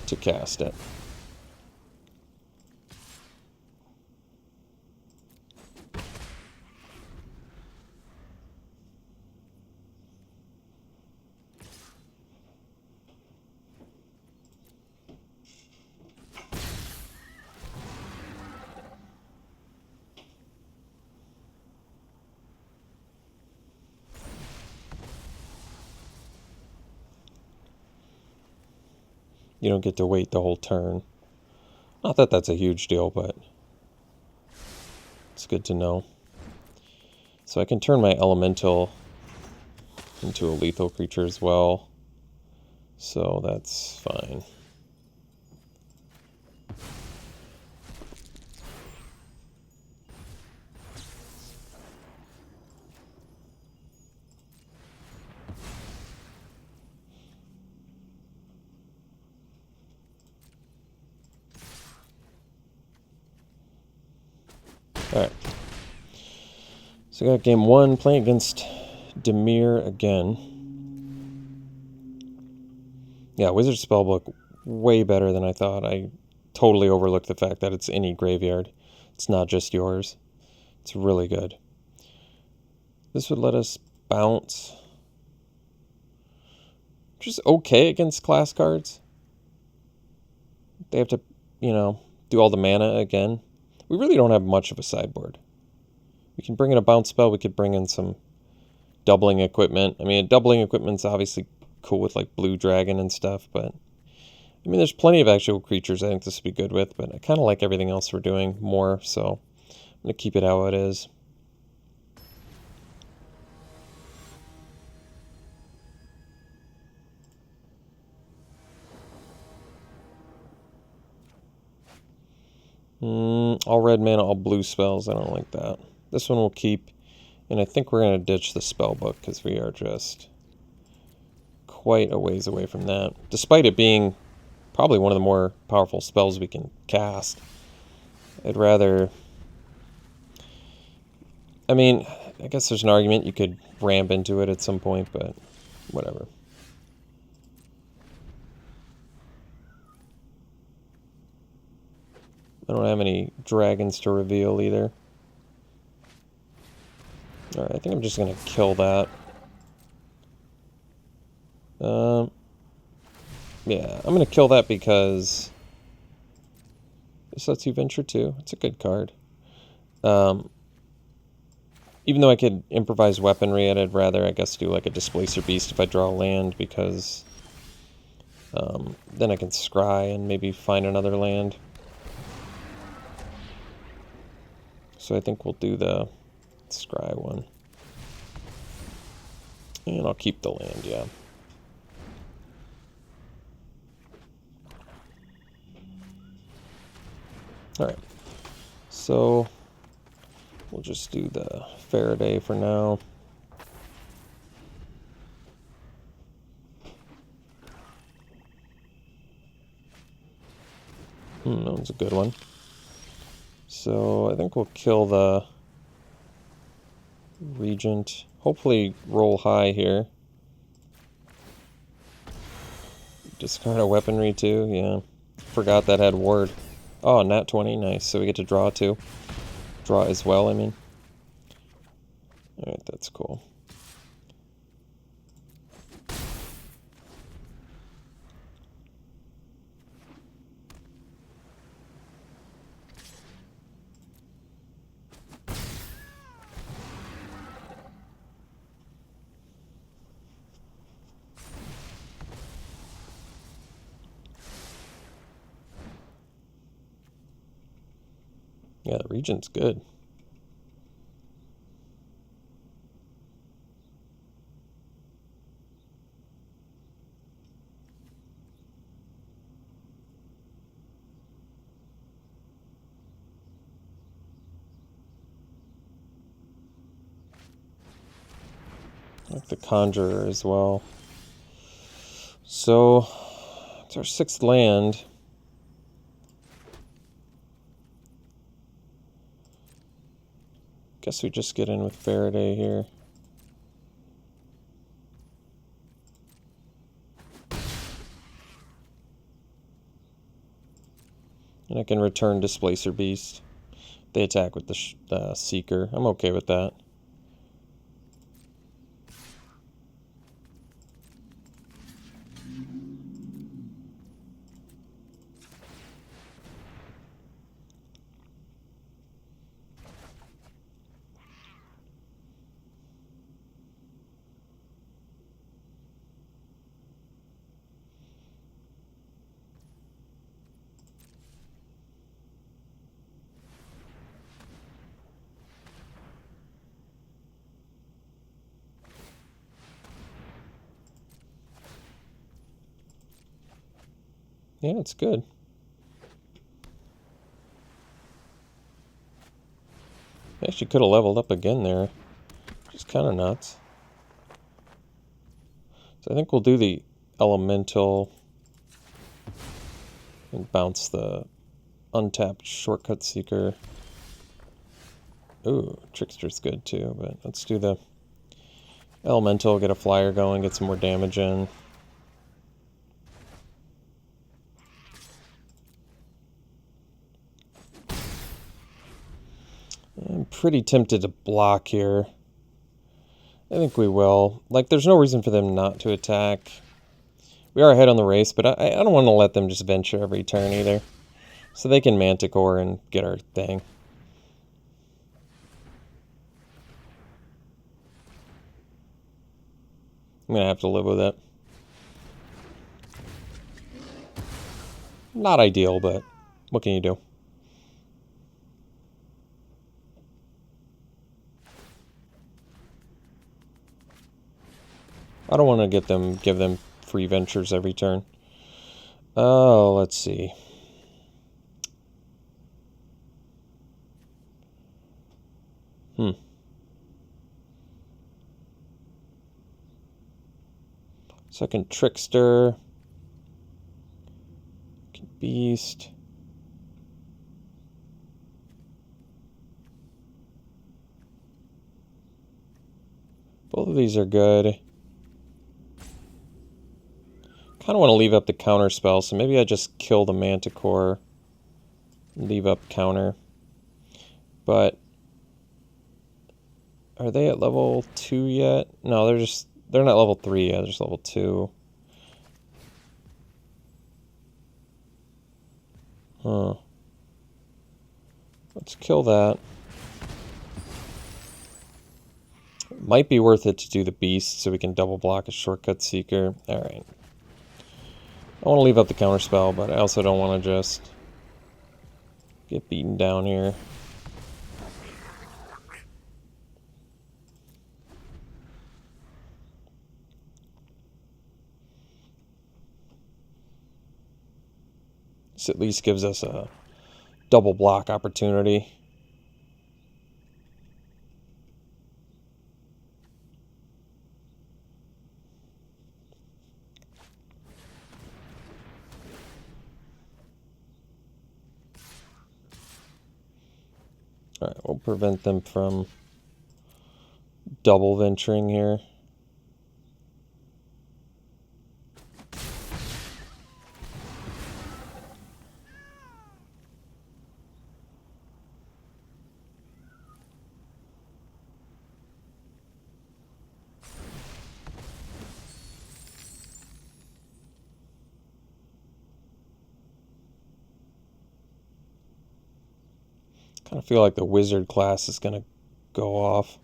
To cast it. You don't get to wait the whole turn. Not that that's a huge deal, but it's good to know. So I can turn my elemental into a lethal creature as well. So that's fine. Alright. So I got game one, playing against Demir again. Yeah, Wizard Spellbook, way better than I thought. I totally overlooked the fact that it's any graveyard. It's not just yours. It's really good. This would let us bounce. Which is okay against class cards. They have to, you know, do all the mana again. We really don't have much of a sideboard. We can bring in a bounce spell. We could bring in some doubling equipment. I mean, doubling equipment's obviously cool with like Blue Dragon and stuff, but I mean, there's plenty of actual creatures I think this would be good with, but I kind of like everything else we're doing more, so I'm going to keep it how it is. All red mana, all blue spells. I don't like that. This one we'll keep, and I think we're going to ditch the spell book because we are just quite a ways away from that, despite it being probably one of the more powerful spells we can cast. I'd rather... I mean, I guess there's an argument you could ramp into it at some point, but whatever. I don't have any dragons to reveal either. Alright, I think I'm just going to kill that. Yeah, I'm going to kill that because this lets you venture too. It's a good card. Even though I could improvise weaponry, I'd rather, I guess, do like a Displacer Beast if I draw land, because then I can scry and maybe find another land. So I think we'll do the scry one. And I'll keep the land, yeah. Alright, so we'll just do the Faraday for now. That one's a good one. So I think we'll kill the Regent. Hopefully roll high here. Discard a weaponry too, yeah. Forgot that had ward. Oh, nat 20, nice. So we get to draw too. Draw as well, I mean. Alright, that's cool. Yeah, the Regent's good. I like the Conjurer as well. So, it's our 6th land. Guess we just get in with Faraday here. And I can return Displacer Beast. They attack with the Seeker. I'm okay with that. Yeah, it's good. I actually could have leveled up again there. Which is kind of nuts. So I think we'll do the Elemental and bounce the untapped Shortcut Seeker. Ooh, Trickster's good too, but let's do the Elemental, get a flyer going, get some more damage in. I'm pretty tempted to block here. I think we will. Like, there's no reason for them not to attack. We are ahead on the race, but I don't want to let them just venture every turn either. So they can Manticore and get our thing. I'm going to have to live with it. Not ideal, but what can you do? I don't want to give them free ventures every turn. Oh, let's see. Second Trickster. Beast. Both of these are good. Kind of want to leave up the counter spell, so maybe I just kill the Manticore, leave up counter. But are they at level 2 yet? No, they're not level 3 yet, they're just level 2. Huh. Let's kill that. Might be worth it to do the beast so we can double block a shortcut seeker. Alright. I want to leave up the counterspell, but I also don't want to just get beaten down here. This at least gives us a double block opportunity. Alright, we'll prevent them from double venturing here. Kind of feel like the wizard class is going to go off.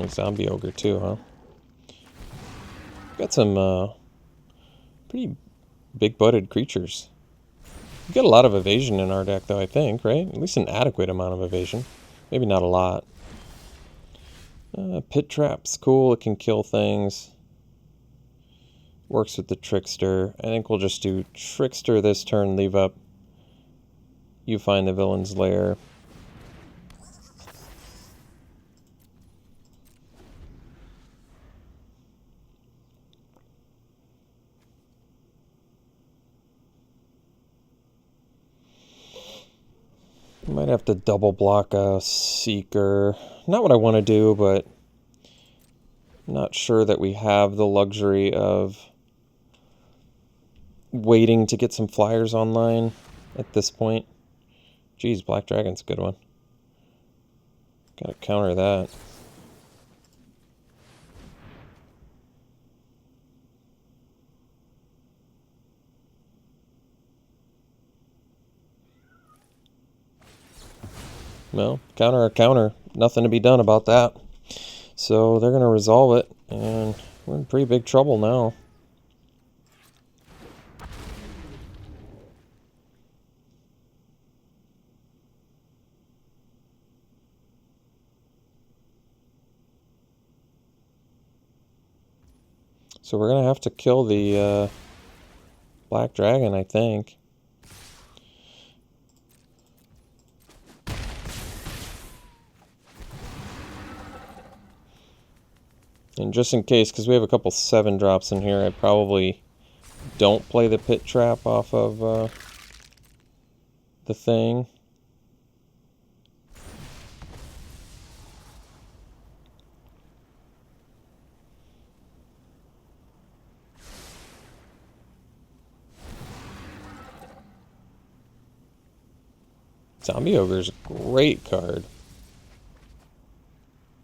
Zombie ogre too, huh? Got some pretty big-butted creatures. We got a lot of evasion in our deck, though, I think, right? At least an adequate amount of evasion. Maybe not a lot. Pit Trap's cool. It can kill things. Works with the Trickster. I think we'll just do Trickster this turn, leave up. You find the villain's lair. Might have to double block a Seeker. Not what I want to do, but I'm not sure that we have the luxury of waiting to get some flyers online at this point. Geez, Black Dragon's a good one. Gotta counter that. Well, counter or counter. Nothing to be done about that. So they're going to resolve it, and we're in pretty big trouble now. So we're going to have to kill the Black Dragon, I think. And just in case, because we have a couple 7-drops in here, I probably don't play the Pit Trap off of the thing. Zombie Ogre's a great card.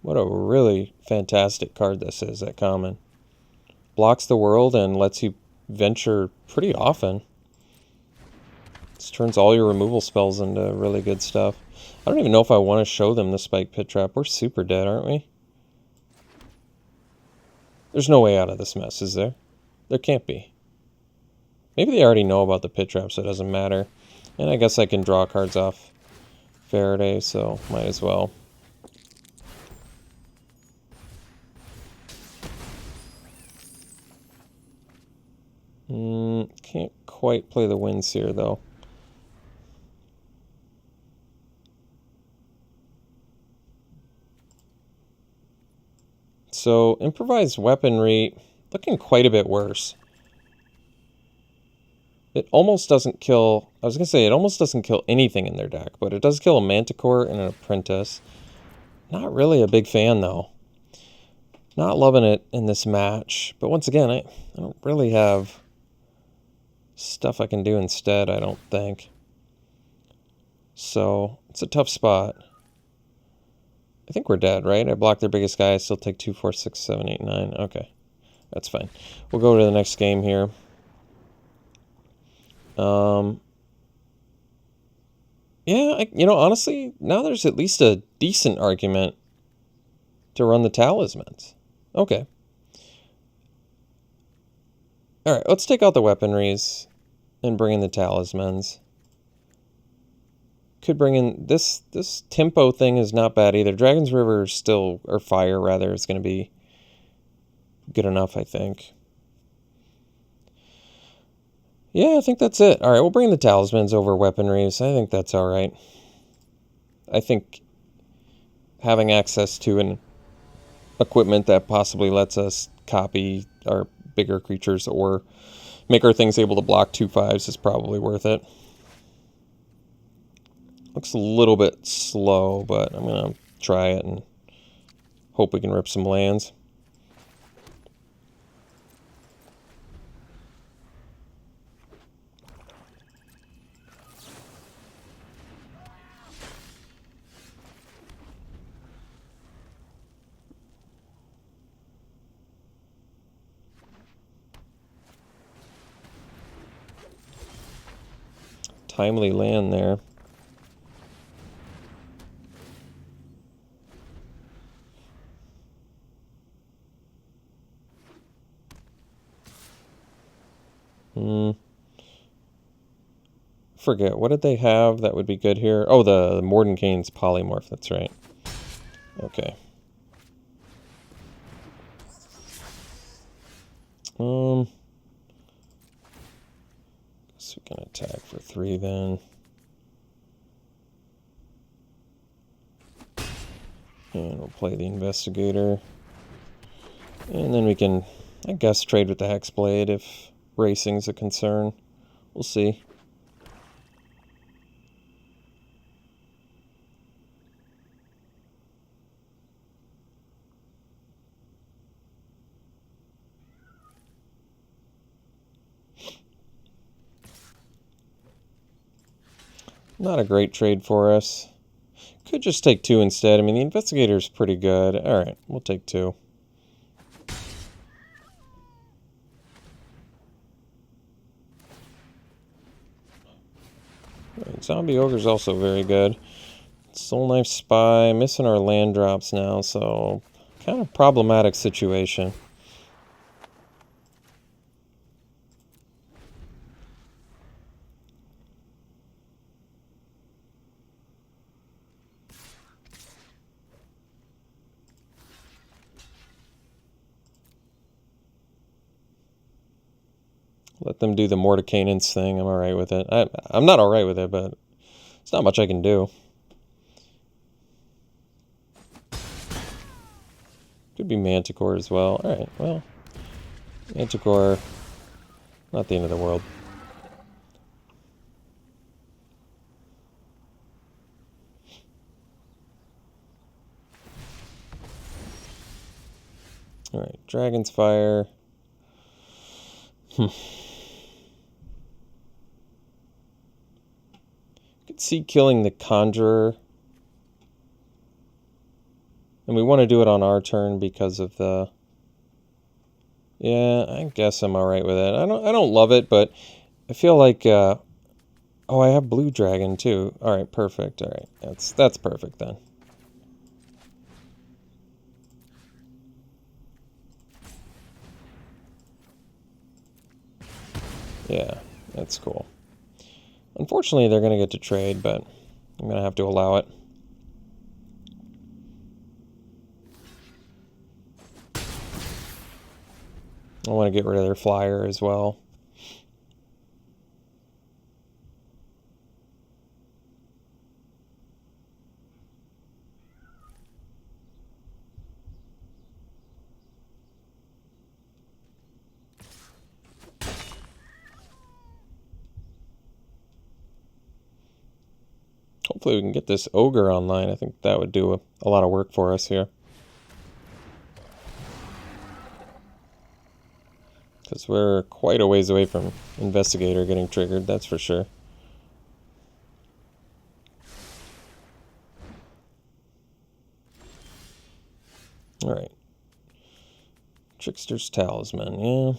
What a really fantastic card this is at common. Blocks the world and lets you venture pretty often. This turns all your removal spells into really good stuff. I don't even know if I want to show them the Spike Pit Trap. We're super dead, aren't we? There's no way out of this mess, is there? There can't be. Maybe they already know about the Pit Trap, so it doesn't matter. And I guess I can draw cards off Faraday, so might as well. Can't quite play the Windseer, though. So, improvised weaponry, looking quite a bit worse. It almost doesn't kill... I was going to say, it almost doesn't kill anything in their deck, but it does kill a Manticore and an Apprentice. Not really a big fan, though. Not loving it in this match. But once again, I don't really have stuff I can do instead, I don't think. So, it's a tough spot. I think we're dead, right? I blocked their biggest guy. I still take 2, 4, 6, 7, 8, 9. Okay. That's fine. We'll go to the next game here. Yeah, honestly, now there's at least a decent argument to run the talismans. Okay. Alright, let's take out the weaponries and bring in the talismans. Could bring in... This tempo thing is not bad either. Dragon's River is still... Or Fire, rather, is going to be good enough, I think. Yeah, I think that's it. Alright, we'll bring the talismans over weaponries. I think that's alright. I think having access to an equipment that possibly lets us copy our bigger creatures or make our things able to block 2/5s is probably worth it. Looks a little bit slow, but I'm going to try it and hope we can rip some lands. Timely land there. Forget, what did they have that would be good here? Oh, the Mordenkainen's Polymorph, that's right. Okay. Guess we can attack for 3 then. And we'll play the Investigator. And then we can, I guess, trade with the Hexblade if racing's a concern. We'll see. Not a great trade for us. Could just take 2 instead. I mean, the Investigator's pretty good. Alright, we'll take 2. Right, Zombie Ogre's also very good. Soul Knife Spy, missing our land drops now, so kind of problematic situation. Let them do the Mordenkainen's thing. I'm alright with it. I'm not alright with it, but there's not much I can do. Could be Manticore as well. Alright, well. Manticore, not the end of the world. Alright, Dragon's Fire. Could see killing the Conjurer. And we want to do it on our turn because of the... Yeah, I guess I'm alright with it. I don't love it, but I feel like... Oh, I have Blue Dragon too. Alright, perfect. Alright, that's perfect then. Yeah, that's cool. Unfortunately, they're going to get to trade, but I'm going to have to allow it. I want to get rid of their flyer as well. Hopefully we can get this ogre online. I think that would do a lot of work for us here. Because we're quite a ways away from Investigator getting triggered, that's for sure. Alright. Trickster's Talisman, yeah.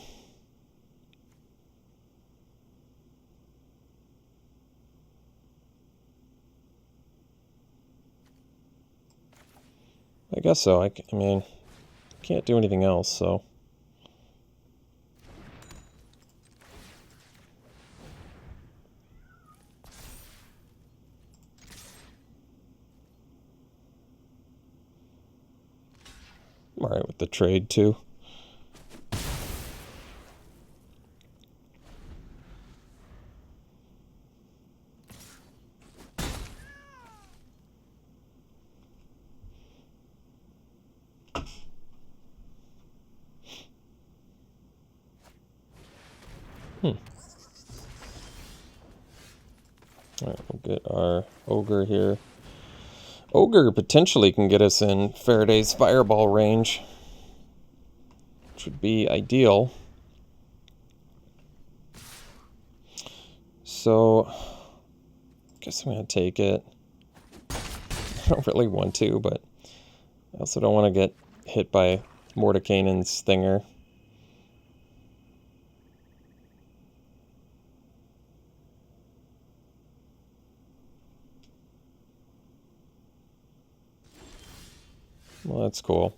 I guess so. I mean, can't do anything else, so. I'm alright with the trade, too. Alright, we'll get our ogre here. Ogre potentially can get us in Faraday's fireball range, which would be ideal. So, I guess I'm going to take it. I don't really want to, but I also don't want to get hit by Mordekainen's Stinger. Well, that's cool.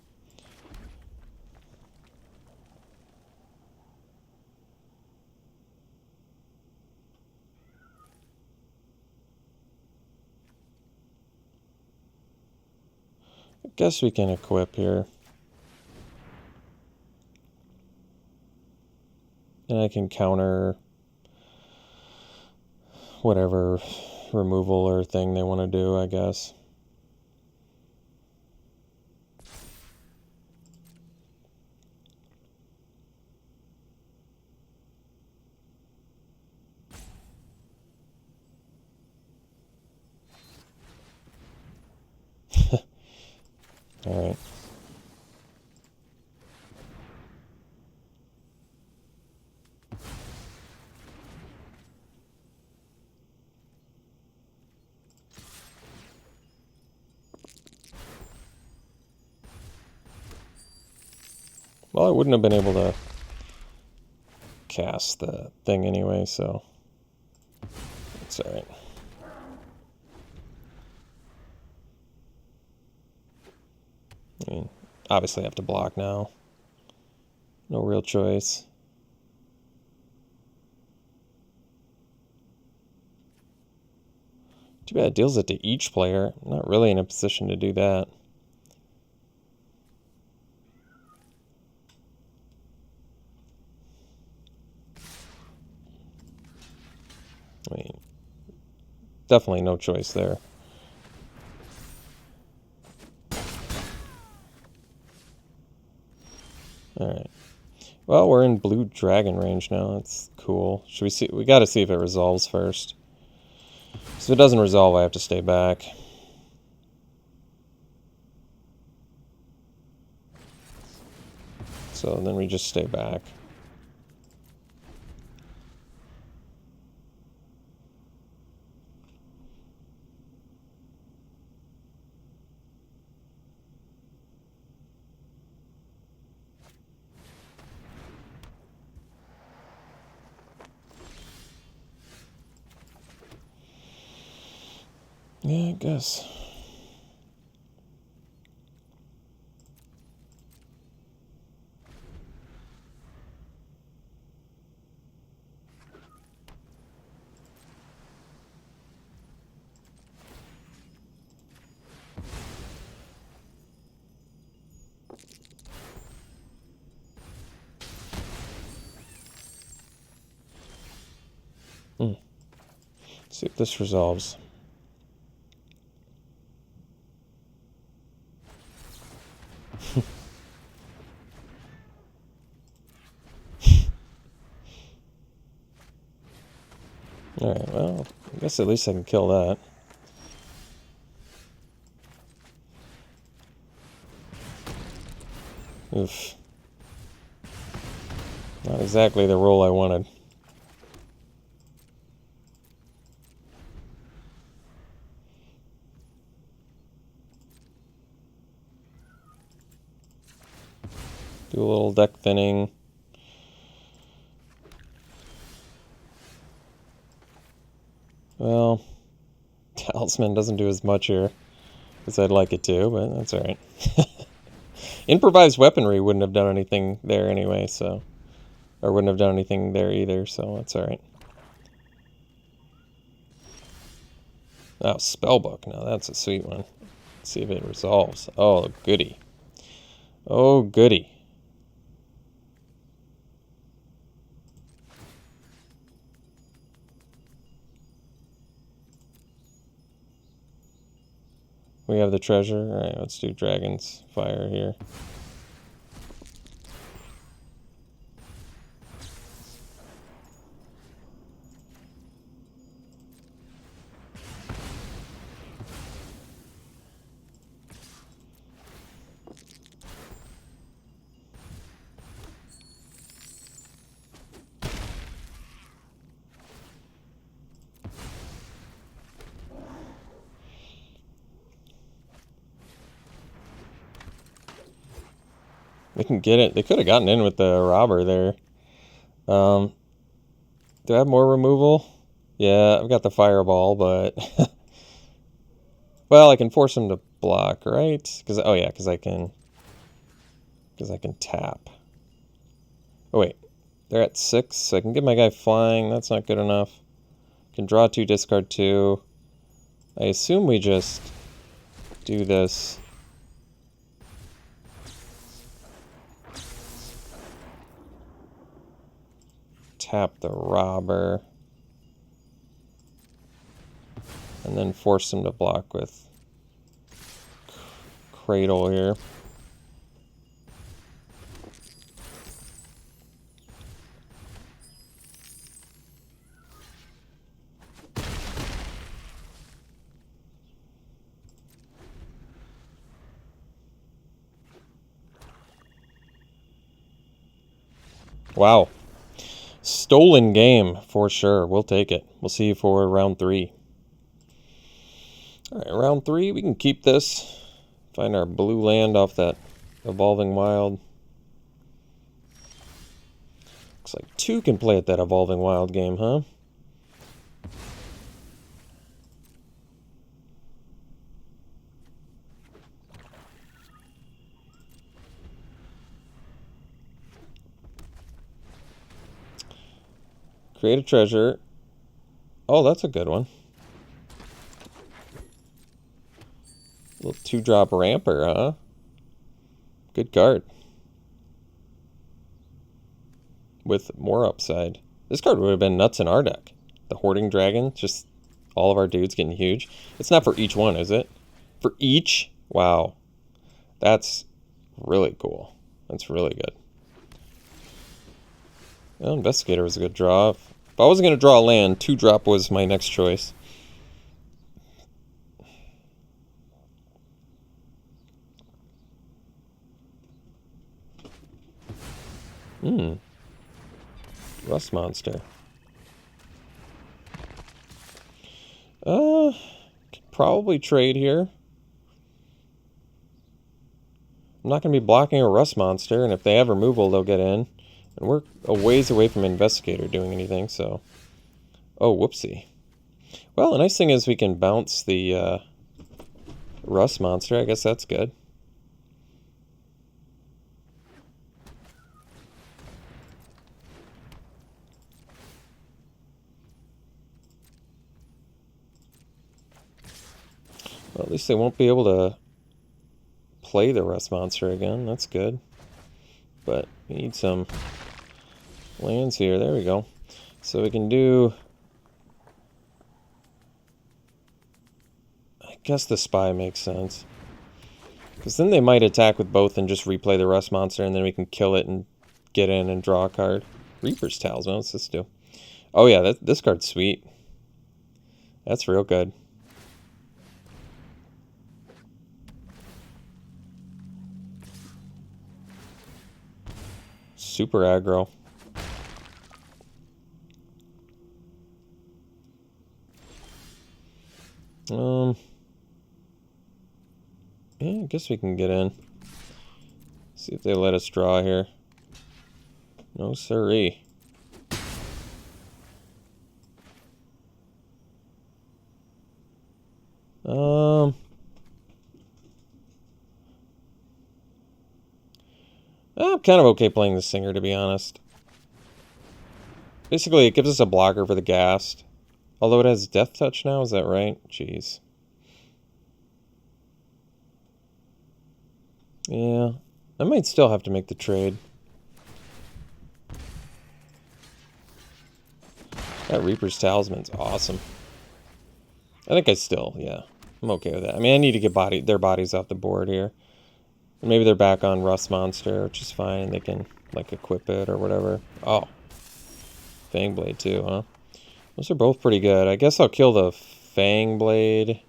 I guess we can equip here. And I can counter whatever removal or thing they want to do, I guess. Alright. Well, I wouldn't have been able to cast the thing anyway, so it's alright. I mean, obviously I have to block now. No real choice. Too bad it deals it to each player. I'm not really in a position to do that. I mean, definitely no choice there. Alright. Well, we're in blue dragon range now. That's cool. Should we see? We gotta see if it resolves first. So if it doesn't resolve, I have to stay back. So then we just stay back. Yeah, I guess. Let's see if this resolves. Alright, well, I guess at least I can kill that. Oof. Not exactly the roll I wanted. Do a little deck thinning. Well, Talisman doesn't do as much here as I'd like it to, but that's alright. Improvised weaponry wouldn't have done anything there anyway, so... Or wouldn't have done anything there either, so that's alright. Oh, Spellbook. Now that's a sweet one. Let's see if it resolves. Oh, goody. Oh, goody. We have the treasure. Alright, let's do Dragon's Fire here. We can get it. They could have gotten in with the robber there. Do I have more removal? Yeah, I've got the fireball, but... well, I can force them to block, right? Because oh yeah, because I can tap. Oh wait, they're at 6, so I can get my guy flying. That's not good enough. Can draw 2, discard 2. I assume we just do this. Tap the robber. And then force him to block with Cradle here. Wow. Stolen game, for sure. We'll take it. We'll see you for round 3. Alright, round 3, we can keep this. Find our blue land off that Evolving Wild. Looks like 2 can play at that Evolving Wild game, huh? Create a treasure. Oh, that's a good one. Little 2-drop ramper, huh? Good card. With more upside. This card would have been nuts in our deck. The Hoarding Dragon, just all of our dudes getting huge. It's not for each one, is it? For each? Wow. That's really cool. That's really good. Well, Investigator was a good draw. If I wasn't going to draw a land, 2-drop was my next choice. Rust Monster. Could probably trade here. I'm not going to be blocking a Rust Monster, and if they have removal, they'll get in. And we're a ways away from Investigator doing anything, so... Oh, whoopsie. Well, the nice thing is we can bounce the Rust Monster. I guess that's good. Well, at least they won't be able to play the Rust Monster again. That's good. But we need some lands here. There we go. So we can do... I guess the Spy makes sense. Because then they might attack with both and just replay the Rust Monster, and then we can kill it and get in and draw a card. Reaper's Talisman, what's this do? Oh yeah, this card's sweet. That's real good. super aggro. Yeah, I guess we can get in. See if they let us draw here. No siree. I'm kind of okay playing the Singer, to be honest. Basically, it gives us a blocker for the Ghast. Although it has Death Touch now, is that right? Jeez. Yeah, I might still have to make the trade. That Reaper's Talisman's awesome. I think yeah, I'm okay with that. I mean, I need to get their bodies off the board here. Maybe they're back on Rust Monster, which is fine. They can, like, equip it or whatever. Oh. Fangblade, too, huh? Those are both pretty good. I guess I'll kill the Fangblade.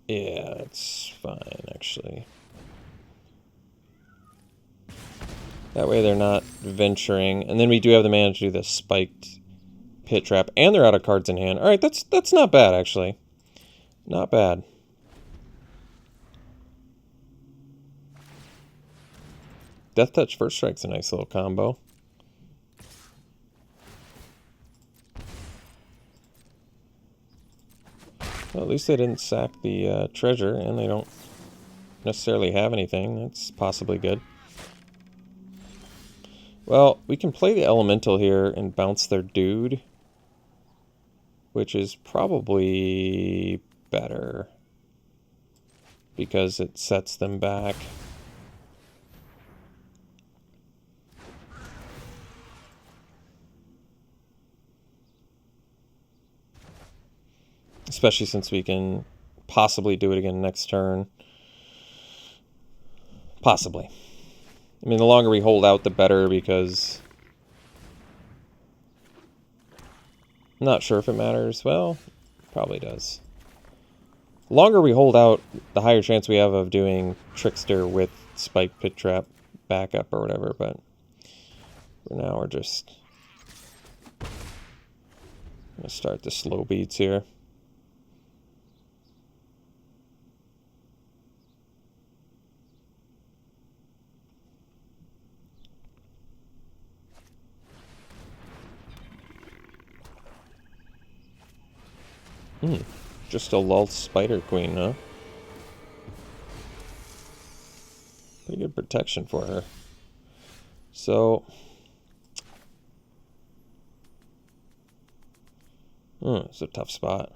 Yeah, it's fine, actually. That way they're not venturing. And then we do have the mana to do the Spiked Pit Trap. And they're out of cards in hand. Alright, that's not bad, actually. Not bad. Death Touch First Strike's a nice little combo. Well, at least they didn't sack the treasure, and they don't necessarily have anything. That's possibly good. Well, we can play the Elemental here and bounce their dude, which is probably better because it sets them back. Especially since we can possibly do it again next turn. Possibly. I mean, the longer we hold out, the better, because I'm not sure if it matters. Well, probably does. The longer we hold out, the higher chance we have of doing Trickster with Spike Pit Trap backup or whatever, but for now we're just gonna start the slow beats here. Just a lull Spider Queen, huh? Pretty good protection for her. So, it's a tough spot.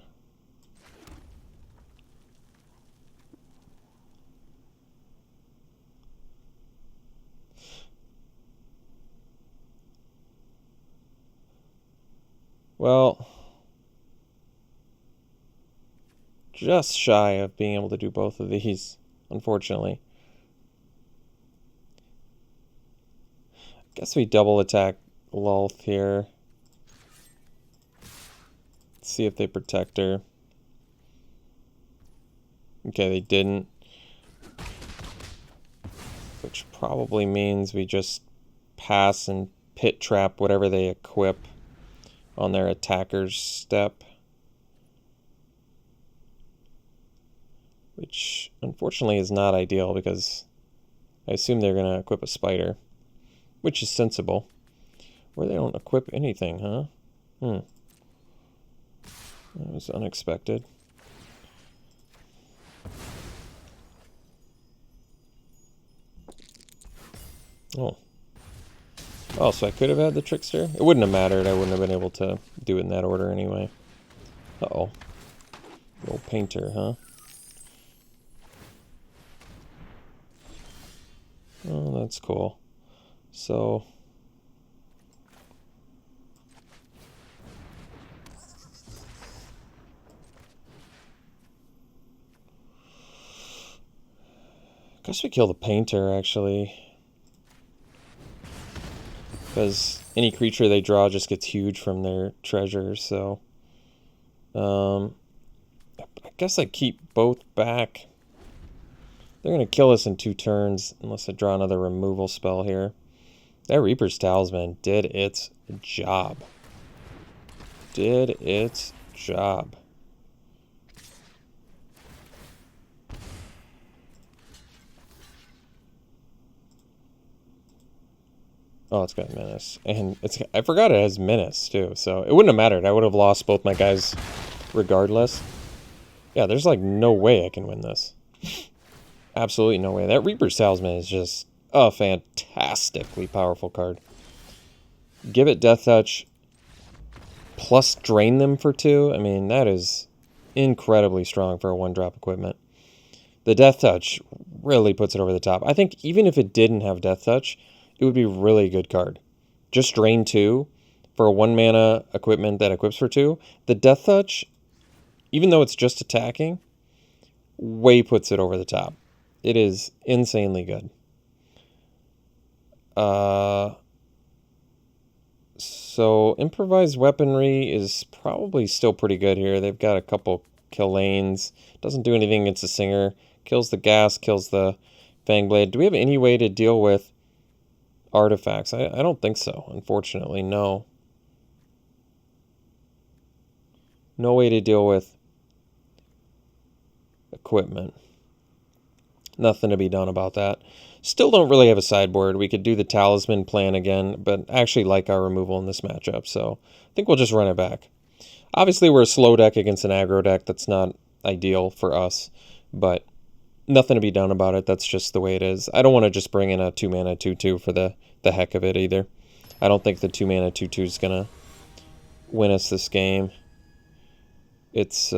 Well, just shy of being able to do both of these, unfortunately. Guess we double attack Lulth here. See if they protect her. Okay, they didn't. Which probably means we just pass and pit trap whatever they equip on their attacker's step. Which, unfortunately, is not ideal, because I assume they're going to equip a spider. Which is sensible. Or they don't equip anything, huh? That was unexpected. Oh. Oh, so I could have had the Trickster? It wouldn't have mattered. I wouldn't have been able to do it in that order anyway. Uh-oh. Old Painter, huh? Oh, that's cool. So, I guess we kill the Painter, actually. Because any creature they draw just gets huge from their treasure, so I guess I keep both back. They're going to kill us in 2 turns unless I draw another removal spell here. That Reaper's Talisman did its job. Did its job. Oh, it's got Menace. And I forgot it has Menace, too. So it wouldn't have mattered. I would have lost both my guys regardless. Yeah, there's like no way I can win this. Absolutely no way. That Reaper's Talisman is just a fantastically powerful card. Give it Death Touch, plus drain them for 2. I mean, that is incredibly strong for a 1-drop equipment. The Death Touch really puts it over the top. I think even if it didn't have Death Touch, it would be a really good card. Just drain 2 for a 1-mana equipment that equips for 2. The Death Touch, even though it's just attacking, way puts it over the top. It is insanely good. So Improvised Weaponry is probably still pretty good here. They've got a couple kill lanes. Doesn't do anything against the Singer. Kills the gas, kills the Fangblade. Do we have any way to deal with artifacts? I don't think so, unfortunately. No. No way to deal with equipment. Nothing to be done about that. Still don't really have a sideboard. We could do the Talisman plan again, but I actually like our removal in this matchup, so I think we'll just run it back. Obviously, we're a slow deck against an aggro deck. That's not ideal for us, but nothing to be done about it. That's just the way it is. I don't want to just bring in a 2-mana 2/2 for the heck of it either. I don't think the 2-mana 2/2 is going to win us this game. It's,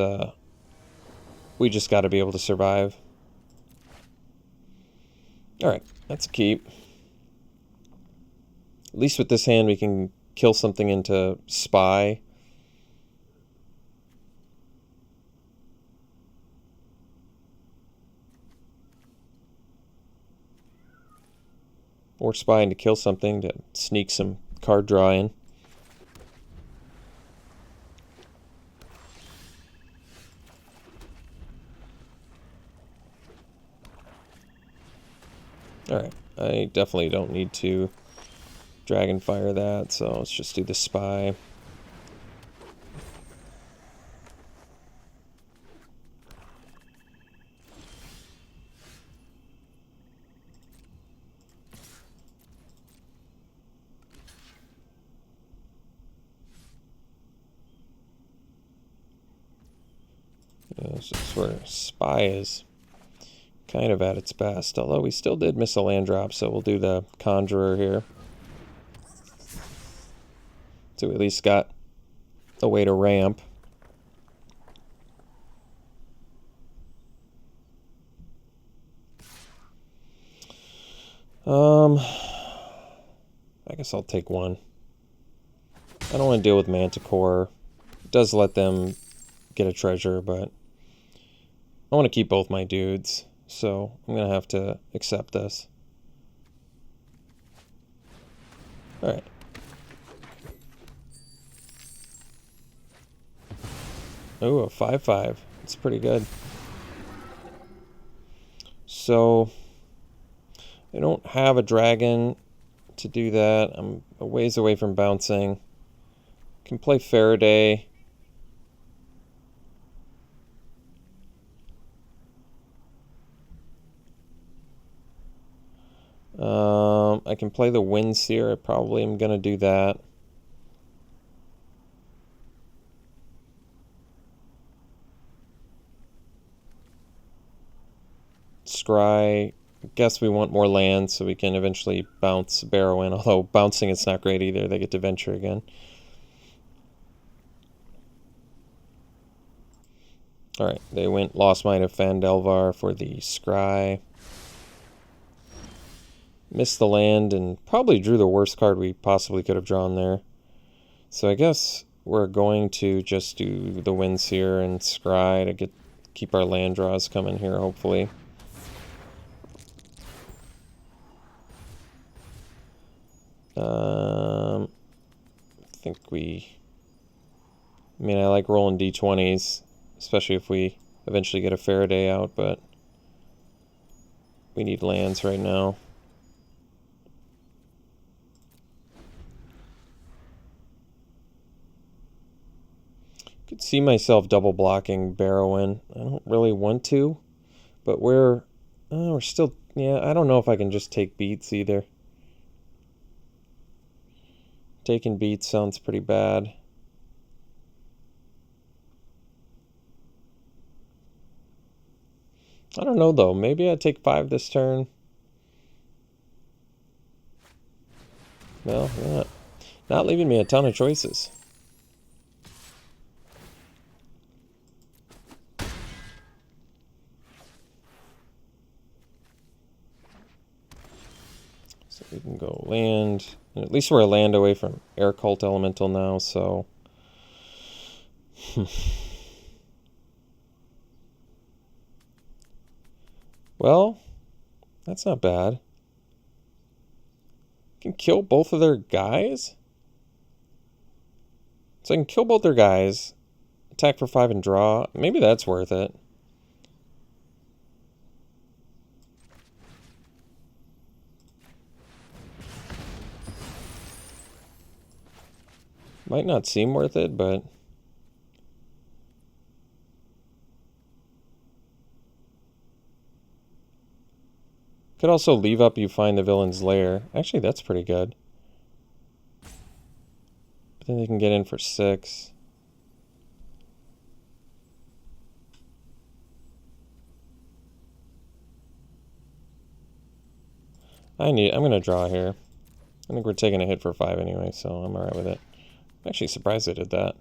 we just got to be able to survive. Alright, that's a keep. At least with this hand we can kill something into Spy. Or Spy to kill something to sneak some card draw in. Alright, I definitely don't need to Dragonfire that, so let's just do the Spy. Yeah, this is where Spy is kind of at its best, although we still did miss a land drop, so we'll do the Conjurer here. So we at least got a way to ramp. I guess I'll take one. I don't want to deal with Manticore. It does let them get a treasure, but I want to keep both my dudes, so I'm going to have to accept this. Alright. Oh, a 5/5. It's pretty good. So, I don't have a dragon to do that. I'm a ways away from bouncing. Can play Faraday. I can play the Windseer. I probably am going to do that. Scry. I guess we want more land so we can eventually bounce Barrow in, although bouncing it's not great either. They get to venture again. Alright, they went Lost Mine of Fandelvar for the Scry. Missed the land and probably drew the worst card we possibly could have drawn there. So I guess we're going to just do the Windseer and Scry to keep our land draws coming here, hopefully. I think I mean, I like rolling d20s, especially if we eventually get a Faraday out, but We need lands right now. Could see myself double blocking Barrowin. I don't really want to, but we're still, yeah, I don't know if I can just take beats either. Taking beats sounds pretty bad. I don't know though, maybe I take 5 this turn. Well, yeah, not leaving me a ton of choices. So we can go land. And at least we're a land away from Air Cult Elemental now, so... Well, that's not bad. Can kill both of their guys? So I can kill both their guys, attack for 5 and draw. Maybe that's worth it. Might not seem worth it, but... Could also leave up you find the villain's lair. Actually, that's pretty good. But then they can get in for 6. I'm going to draw here. I think we're taking a hit for 5 anyway, so I'm alright with it. I'm actually surprised I did that.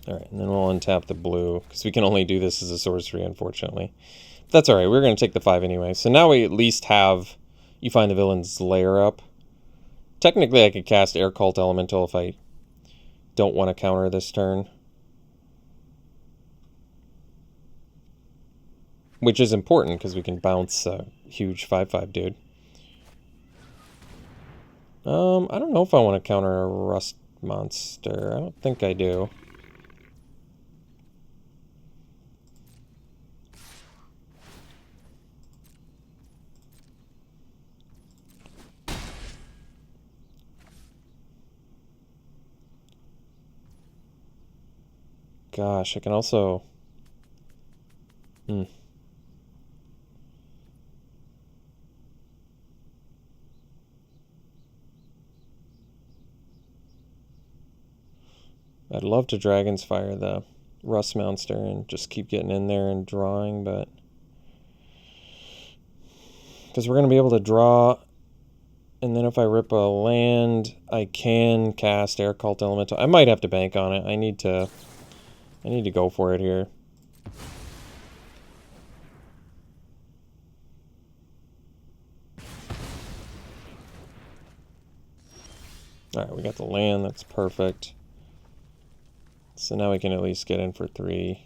Alright, and then we'll untap the blue, because we can only do this as a sorcery, unfortunately. But that's alright, we're going to take the 5 anyway. So now we at least have you find the villain's lair up. Technically, I could cast Air Cult Elemental if I don't want to counter this turn. Which is important, because we can bounce a huge 5/5 dude. I don't know if I want to counter a Rust monster. I don't think I do. Gosh, I can also... I'd love to Dragon's Fire the Rust monster and just keep getting in there and drawing, but... Because we're going to be able to draw, and then if I rip a land, I can cast Air Cult Elemental. I might have to bank on it. I need to go for it here. Alright, we got the land. That's perfect. So now we can at least get in for 3.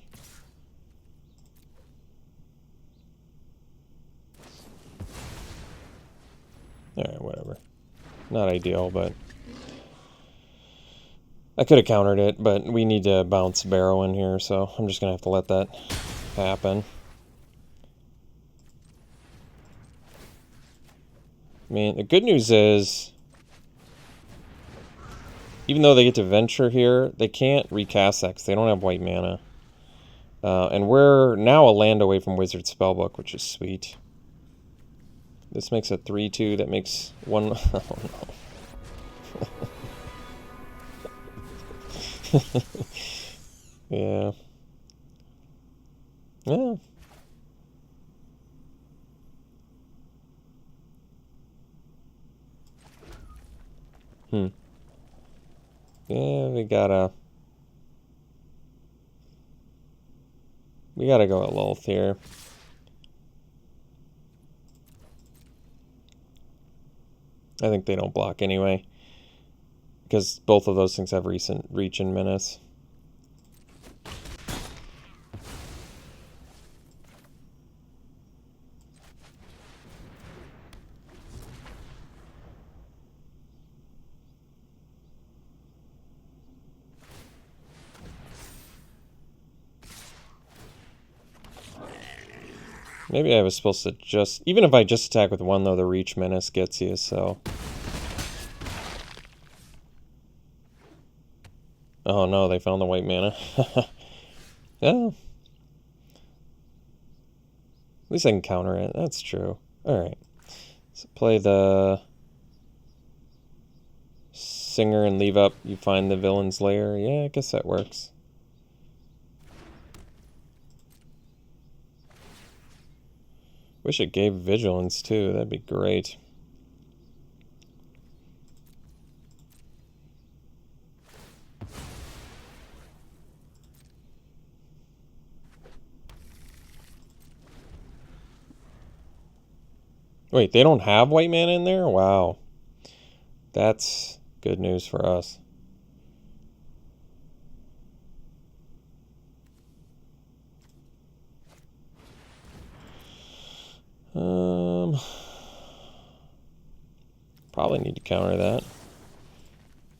Alright, whatever. Not ideal, but... I could have countered it, but we need to bounce Barrow in here, so I'm just going to have to let that happen. I mean, the good news is... Even though they get to venture here, they can't recast that because they don't have white mana. And we're now a land away from Wizard Spellbook, which is sweet. This makes a 3/2. That makes 1... Oh, no. Yeah. Yeah. Yeah, we gotta go at Lulth here. I think they don't block anyway, because both of those things have recent reach and menace. Maybe I was supposed to just... Even if I just attack with one, though, the Reach Menace gets you, so... Oh no, they found the white mana. Yeah. At least I can counter it. That's true. Alright. So play the... Singer and leave up, you find the villain's lair. Yeah, I guess that works. Wish it gave vigilance too, that'd be great. Wait, they don't have white mana in there? Wow. That's good news for us. Probably need to counter that.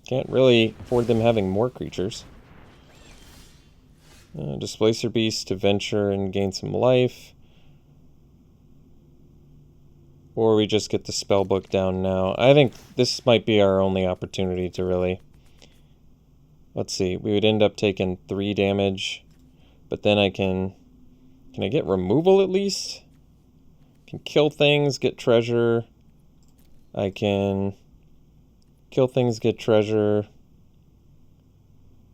Can't really afford them having more creatures. Displacer Beast to venture and gain some life. Or we just get the spellbook down now. I think this might be our only opportunity to really... Let's see, we would end up taking 3 damage. But then I can... Can I get removal at least? Can kill things, get treasure. I can kill things, get treasure.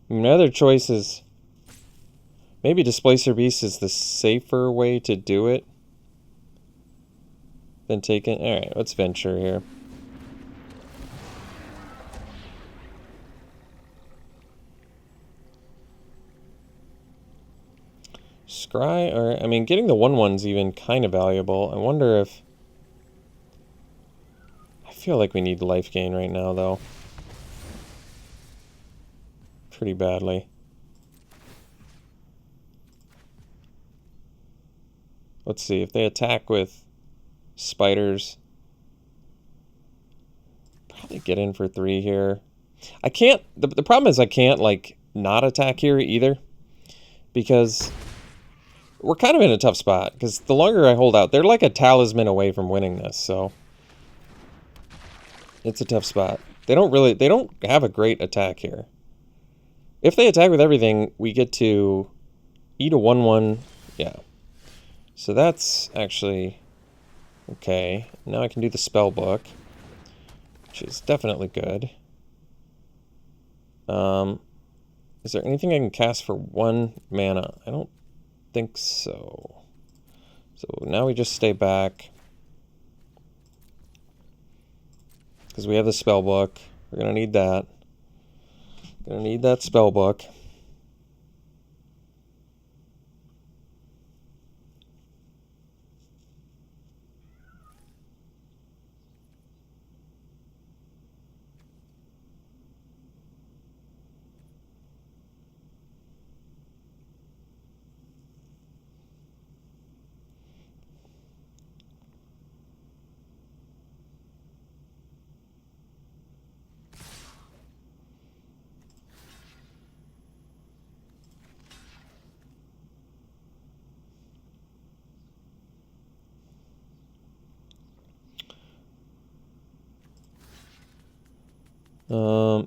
My other choice is maybe Displacer Beast is the safer way to do it than taking... Alright, let's venture here. Scry, or I mean, getting the 1/1's even kind of valuable. I wonder if... I feel like we need life gain right now, though. Pretty badly. Let's see, if they attack with spiders, probably get in for 3 here. I can't... The problem is I can't, like, not attack here either. Because... We're kind of in a tough spot, because the longer I hold out, they're like a talisman away from winning this, so... It's a tough spot. They don't have a great attack here. If they attack with everything, we get to eat a 1/1, yeah. So that's actually okay. Now I can do the spell book, which is definitely good. Is there anything I can cast for 1 mana? I don't think so. So now we just stay back. Because we have the spell book. We're going to need that. Going to need that spell book.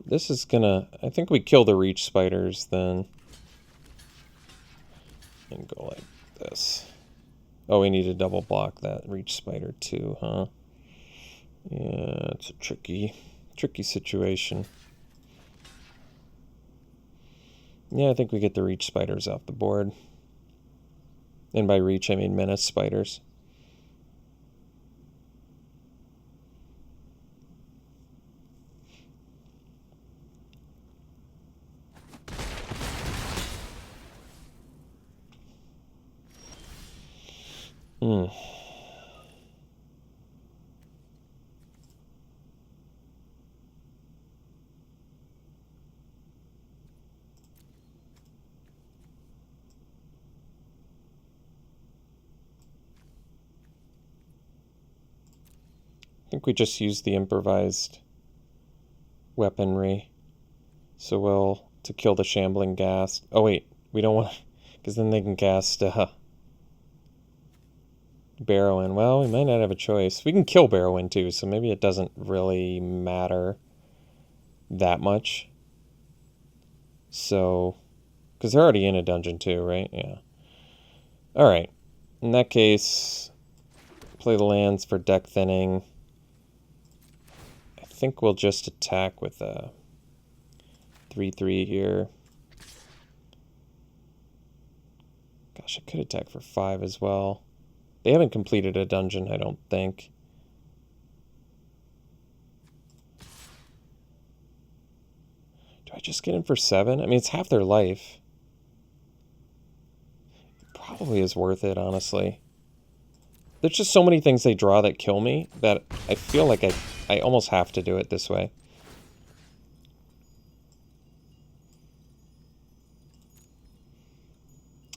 This is gonna... I think we kill the reach spiders then. And go like this. Oh, we need to double block that reach spider too, huh? Yeah, it's a tricky situation. Yeah, I think we get the reach spiders off the board. And by reach, I mean menace spiders. I think we just use the improvised weaponry. So we'll... to kill the shambling ghast. Oh wait, we don't want... because then they can cast... Barrowin. Well, we might not have a choice. We can kill Barrowin too, so maybe it doesn't really matter that much. So, because they're already in a dungeon too, right? Yeah. Alright. In that case, play the lands for deck thinning. I think we'll just attack with a 3/3 here. Gosh, I could attack for 5 as well. They haven't completed a dungeon, I don't think. Do I just get in for 7? I mean, it's half their life. It probably is worth it, honestly. There's just so many things they draw that kill me that I feel like I almost have to do it this way.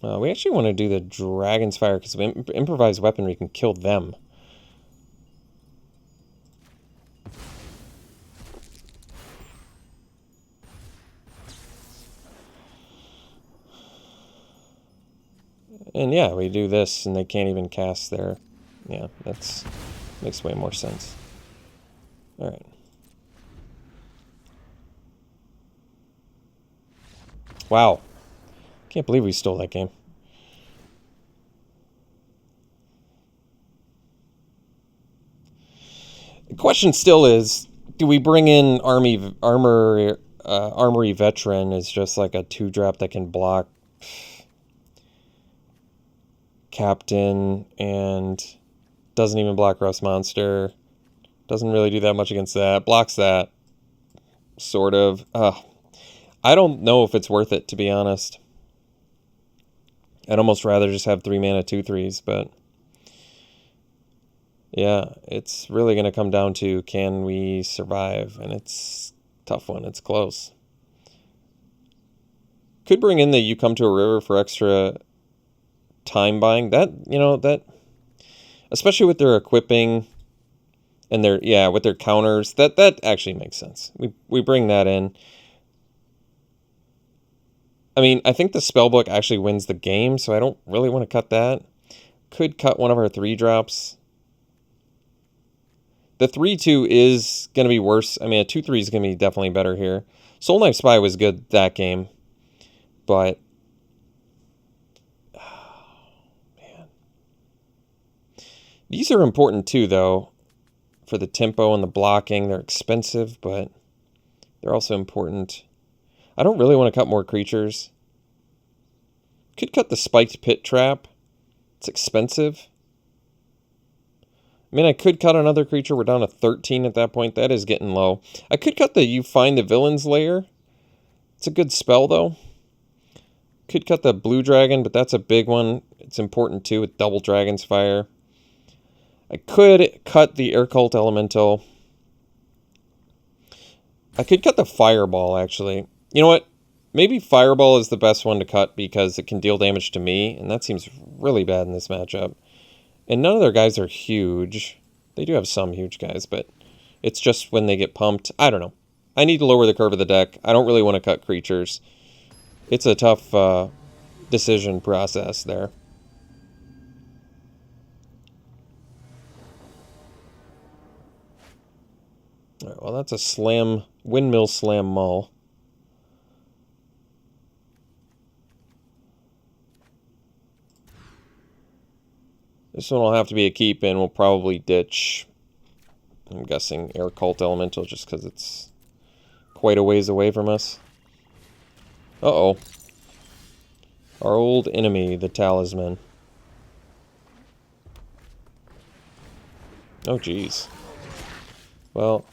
We actually want to do the Dragon's Fire because with improvised weaponry can kill them. And yeah, we do this and they can't even cast their... Yeah, that's makes way more sense. Alright. Wow. Can't believe we stole that game. The question still is, do we bring in Armory Veteran as just like a 2-drop that can block Captain and doesn't even block Rust Monster? Doesn't really do that much against that. Blocks that. Sort of. I don't know if it's worth it, to be honest. I'd almost rather just have 3 mana 2/3s, but yeah, it's really going to come down to can we survive, and it's a tough one. It's close. Could bring in the you come to a river for extra time buying. That, you know, that especially with their equipping and their, yeah, with their counters, that actually makes sense. We bring that in. I mean, I think the spellbook actually wins the game, so I don't really want to cut that. Could cut one of our 3-drops. The 3/2 is going to be worse. I mean, a 2/3 is going to be definitely better here. Soul Knife Spy was good that game, but... Oh, man. These are important too, though, for the tempo and the blocking. They're expensive, but they're also important. I don't really want to cut more creatures. Could cut the Spiked Pit Trap. It's expensive. I mean, I could cut another creature. We're down to 13 at that point. That is getting low. I could cut the You Find the Villain's Lair. It's a good spell, though. Could cut the Blue Dragon, but that's a big one. It's important, too, with double Dragon's Fire. I could cut the Air Cult Elemental. I could cut the Fireball, actually. You know what? Maybe Fireball is the best one to cut because it can deal damage to me, and that seems really bad in this matchup. And none of their guys are huge. They do have some huge guys, but it's just when they get pumped. I don't know. I need to lower the curve of the deck. I don't really want to cut creatures. It's a tough decision process there. All right, well, that's a Windmill Slam Mull. This one will have to be a keep, and we'll probably ditch, I'm guessing, Air Cult Elemental, just because it's quite a ways away from us. Uh-oh. Our old enemy, the Talisman. Oh, geez. Well,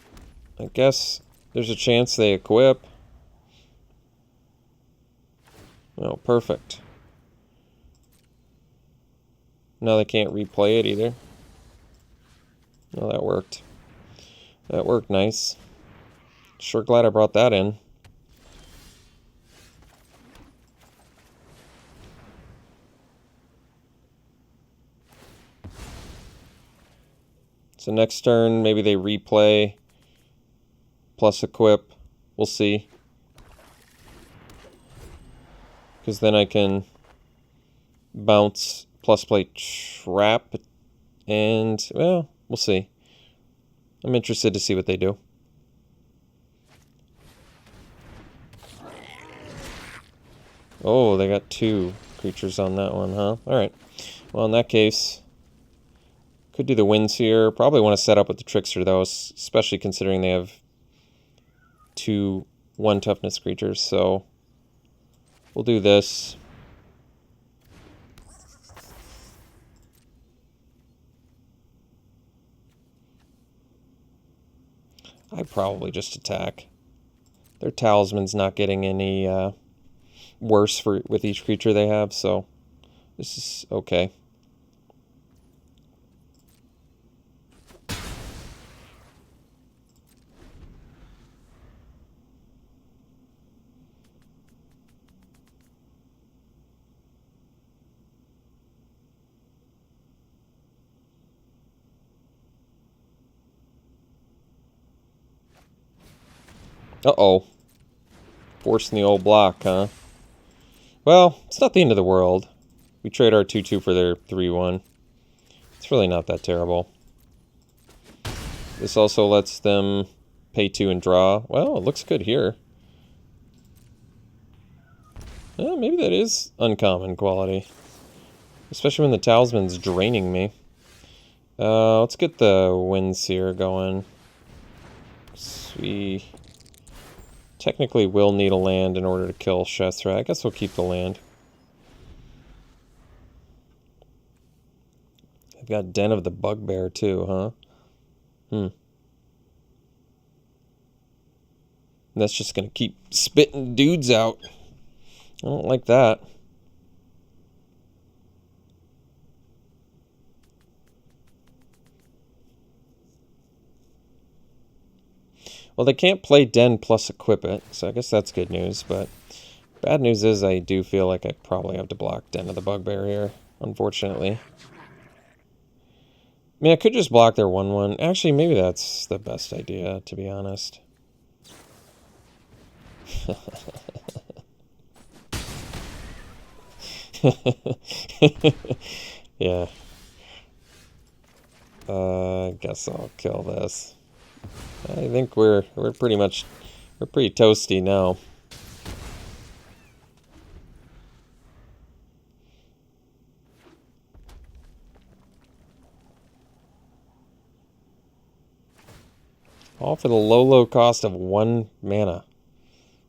I guess there's a chance they equip. Oh, perfect. No, they can't replay it either. No, that worked. That worked nice. Sure glad I brought that in. So next turn, maybe they replay plus equip. We'll see. Because then I can bounce plus play trap And, well, we'll see. I'm interested to see what they do. Oh, they got 2 creatures on that one, huh? Alright. Well, in that case, could do the winds here. Probably want to set up with the Trickster, though, especially considering they have 2 1 toughness creatures. So we'll do this. I probably just attack. Their talisman's not getting any worse with each creature they have, so this is okay. Uh-oh. Forcing the old block, huh? Well, it's not the end of the world. We trade our 2-2 for their 3-1. It's really not that terrible. This also lets them pay 2 and draw. Well, it looks good here. Yeah, maybe that is uncommon quality. Especially when the talisman's draining me. Let's get the winds here going. We technically will need a land in order to kill Shethra. I guess we'll keep the land. I've got Den of the Bugbear too, huh? And that's just gonna keep spitting dudes out. I don't like that. Well, they can't play Den plus equip it, so I guess that's good news, but bad news is I do feel like I probably have to block Den of the Bugbear here, unfortunately. I mean, I could just block their 1-1. Actually, maybe that's the best idea, to be honest. Yeah. I guess I'll kill this. I think we're pretty toasty now. All for the low cost of 1 mana.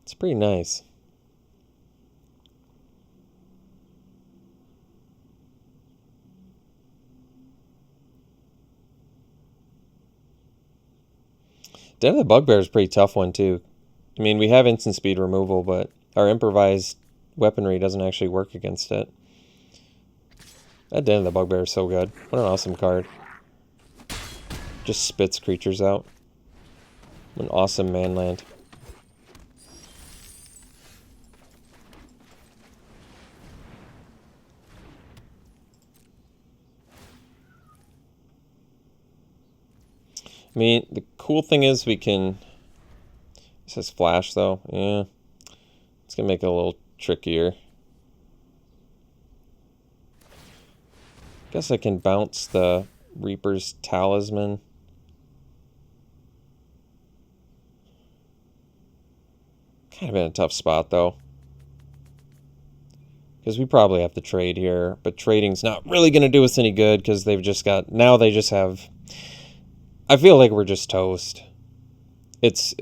It's pretty nice. Den of the Bugbear is a pretty tough one, too. I mean, we have instant speed removal, but our improvised weaponry doesn't actually work against it. That Den of the Bugbear is so good. What an awesome card. Just spits creatures out. An awesome manland. I mean, the cool thing is we can... This says flash, though. Yeah. It's going to make it a little trickier. Guess I can bounce the Reaper's Talisman. Kind of in a tough spot, though. Because we probably have to trade here. But trading's not really going to do us any good because they've just got... Now they just have... I feel like we're just toast.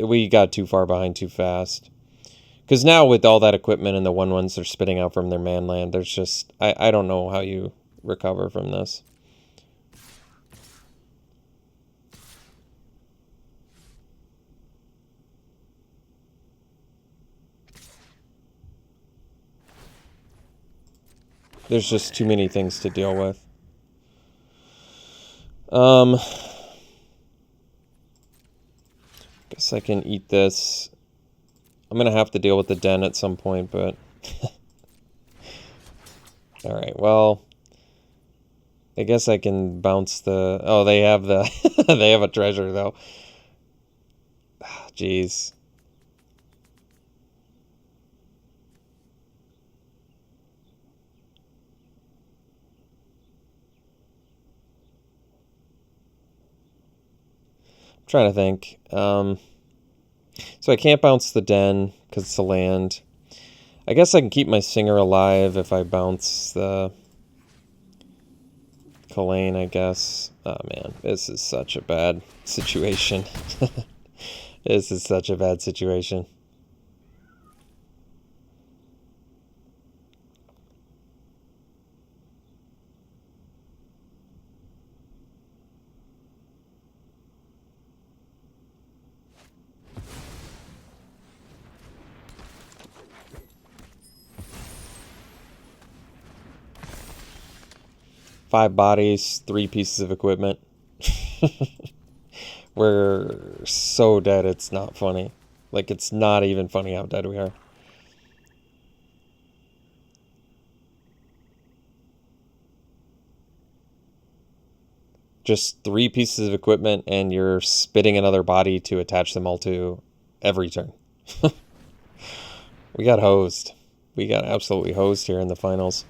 We got too far behind too fast. Because now with all that equipment and the 1/1s they're spitting out from their manland, there's just... I don't know how you recover from this. There's just too many things to deal with. Guess I can eat this. I'm going to have to deal with the Den at some point, but... Alright, well... I guess I can bounce the... Oh, they have the... they have a treasure, though. Jeez. trying to think. So I can't bounce the Den because it's a land. I guess I can keep my Singer alive if I bounce the Kalane, I guess. Oh man, this is such a bad situation. This is such a bad situation. Five bodies, 3 pieces of equipment. We're so dead, it's not funny. Like, it's not even funny how dead we are. Just 3 pieces of equipment, and you're spitting another body to attach them all to every turn. We got hosed. We got absolutely hosed here in the finals.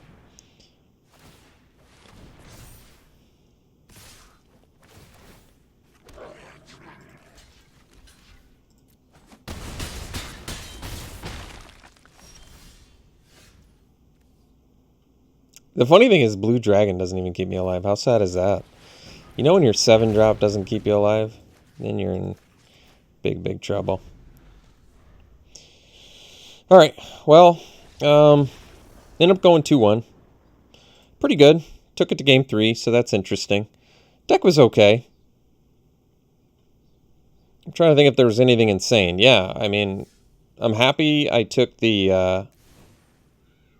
The funny thing is Blue Dragon doesn't even keep me alive. How sad is that? You know when your 7-drop doesn't keep you alive? Then you're in big, big trouble. Alright, well, ended up going 2-1. Pretty good. Took it to game 3, so that's interesting. Deck was okay. I'm trying to think if there was anything insane. Yeah, I mean, I'm happy I took the...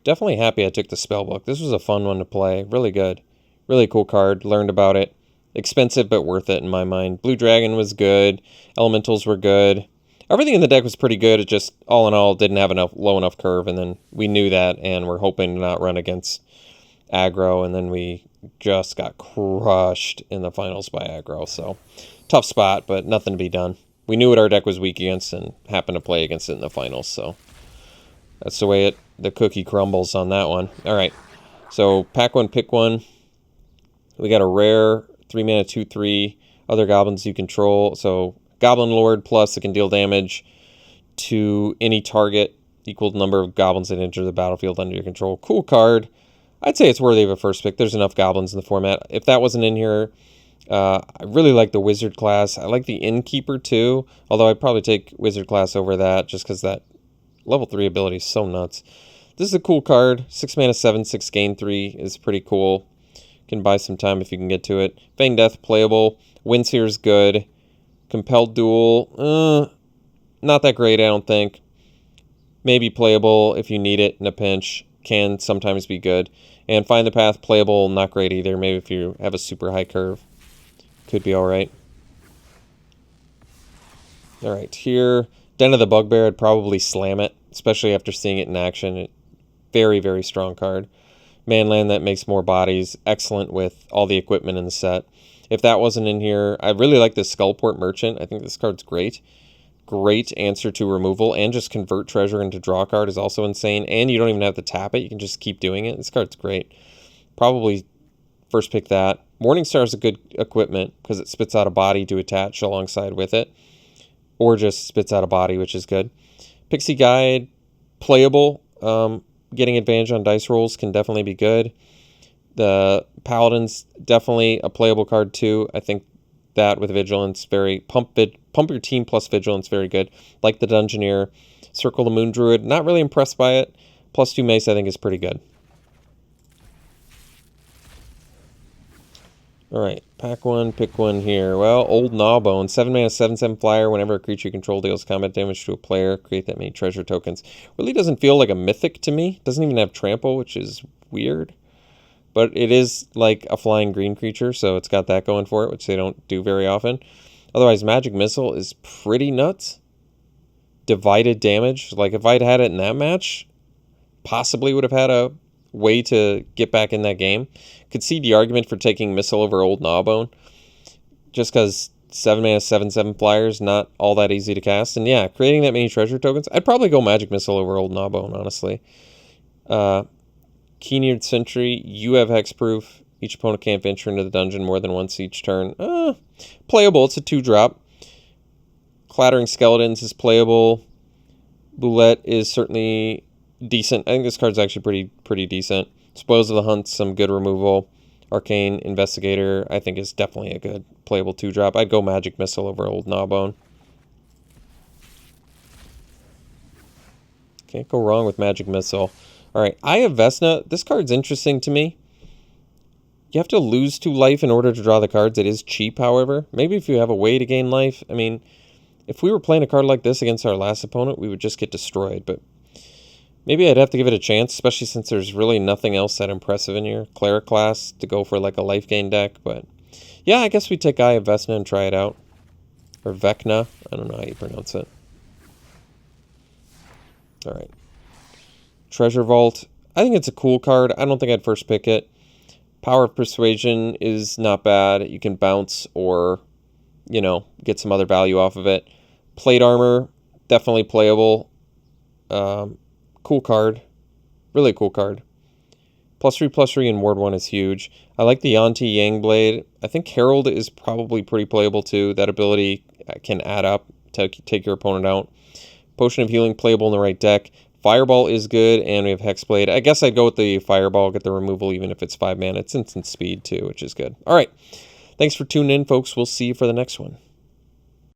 definitely happy I took the Spellbook. This was a fun one to play. Really good. Really cool card. Learned about it. Expensive, but worth it in my mind. Blue Dragon was good. Elementals were good. Everything in the deck was pretty good. It just, all in all, didn't have enough low enough curve, and then we knew that, and we're hoping to not run against aggro, and then we just got crushed in the finals by aggro. So, tough spot, but nothing to be done. We knew what our deck was weak against, and happened to play against it in the finals, so that's the way the cookie crumbles on that one. All right, so pack one, pick one. We got a rare 3-mana 2/3 other goblins you control. So Goblin Lord plus it can deal damage to any target equal number of goblins that enter the battlefield under your control. Cool card. I'd say it's worthy of a first pick. There's enough goblins in the format. If that wasn't in here, I really like the Wizard class. I like the Innkeeper too, although I'd probably take Wizard class over that just because that level 3 ability is so nuts. This is a cool card. 6 mana 7/6 gain 3 is pretty cool. Can buy some time if you can get to it. Fang Death playable. Windseer is good. Compelled Duel, not that great, I don't think. Maybe playable if you need it in a pinch. Can sometimes be good. And Find the Path playable, not great either. Maybe if you have a super high curve, could be all right. All right, here, Den of the Bugbear, I'd probably slam it, especially after seeing it in action. Very, very strong card. Manland that makes more bodies. Excellent with all the equipment in the set. If that wasn't in here, I really like this Skullport Merchant. I think this card's great. Great answer to removal, and just convert treasure into draw card is also insane. And you don't even have to tap it. You can just keep doing it. This card's great. Probably first pick that. Morningstar is a good equipment because it spits out a body to attach alongside with it. Or just spits out a body, which is good. Pixie Guide, playable. Getting advantage on dice rolls can definitely be good. The Paladin's definitely a playable card too. I think that with Vigilance, very pump your team plus Vigilance, very good. Like the Dungeoneer. Circle the Moon Druid, not really impressed by it. +2 Mace I think is pretty good. Alright, pack one, pick one here. Well, Old Gnawbone, 7 mana 7/7 flyer. Whenever a creature you control deals combat damage to a player, create that many treasure tokens. Really doesn't feel like a mythic to me. Doesn't even have trample, which is weird. But it is like a flying green creature, so it's got that going for it, which they don't do very often. Otherwise, Magic Missile is pretty nuts. Divided damage. Like, if I'd had it in that match, possibly would have had a way to get back in that game. Could see the argument for taking Missile over Old Gnawbone, just because 7 mana 7/7 flyers, not all that easy to cast. And yeah, creating that many treasure tokens, I'd probably go Magic Missile over Old Gnawbone, honestly. Keen-Eared Sentry, you have hexproof. Each opponent can't venture into the dungeon more than once each turn. Playable, it's a 2-drop. Clattering Skeletons is playable. Boulette is certainly decent. I think this card's actually pretty decent. Spoils of the Hunt, some good removal. Arcane Investigator, I think, is definitely a good playable 2-drop. I'd go Magic Missile over Old Gnawbone. Can't go wrong with Magic Missile. All right, Eye of Vesna. This card's interesting to me. You have to lose 2 life in order to draw the cards. It is cheap, however. Maybe if you have a way to gain life. I mean, if we were playing a card like this against our last opponent, we would just get destroyed. But maybe I'd have to give it a chance, especially since there's really nothing else that impressive in here. Cleric class to go for like a life gain deck. But yeah, I guess we take Eye of Vesna and try it out. Or Vecna. I don't know how you pronounce it. All right. Treasure Vault. I think it's a cool card. I don't think I'd first pick it. Power of Persuasion is not bad. You can bounce or, you know, get some other value off of it. Plate Armor, definitely playable. Cool card. Really cool card. +3/+3 in Ward 1 is huge. I like the Yanti Yang Blade. I think Herald is probably pretty playable too. That ability can add up to take your opponent out. Potion of Healing playable in the right deck. Fireball is good, and we have Hexblade. I guess I'd go with the Fireball, get the removal even if it's 5 mana. It's instant speed too, which is good. All right. Thanks for tuning in, folks. We'll see you for the next one.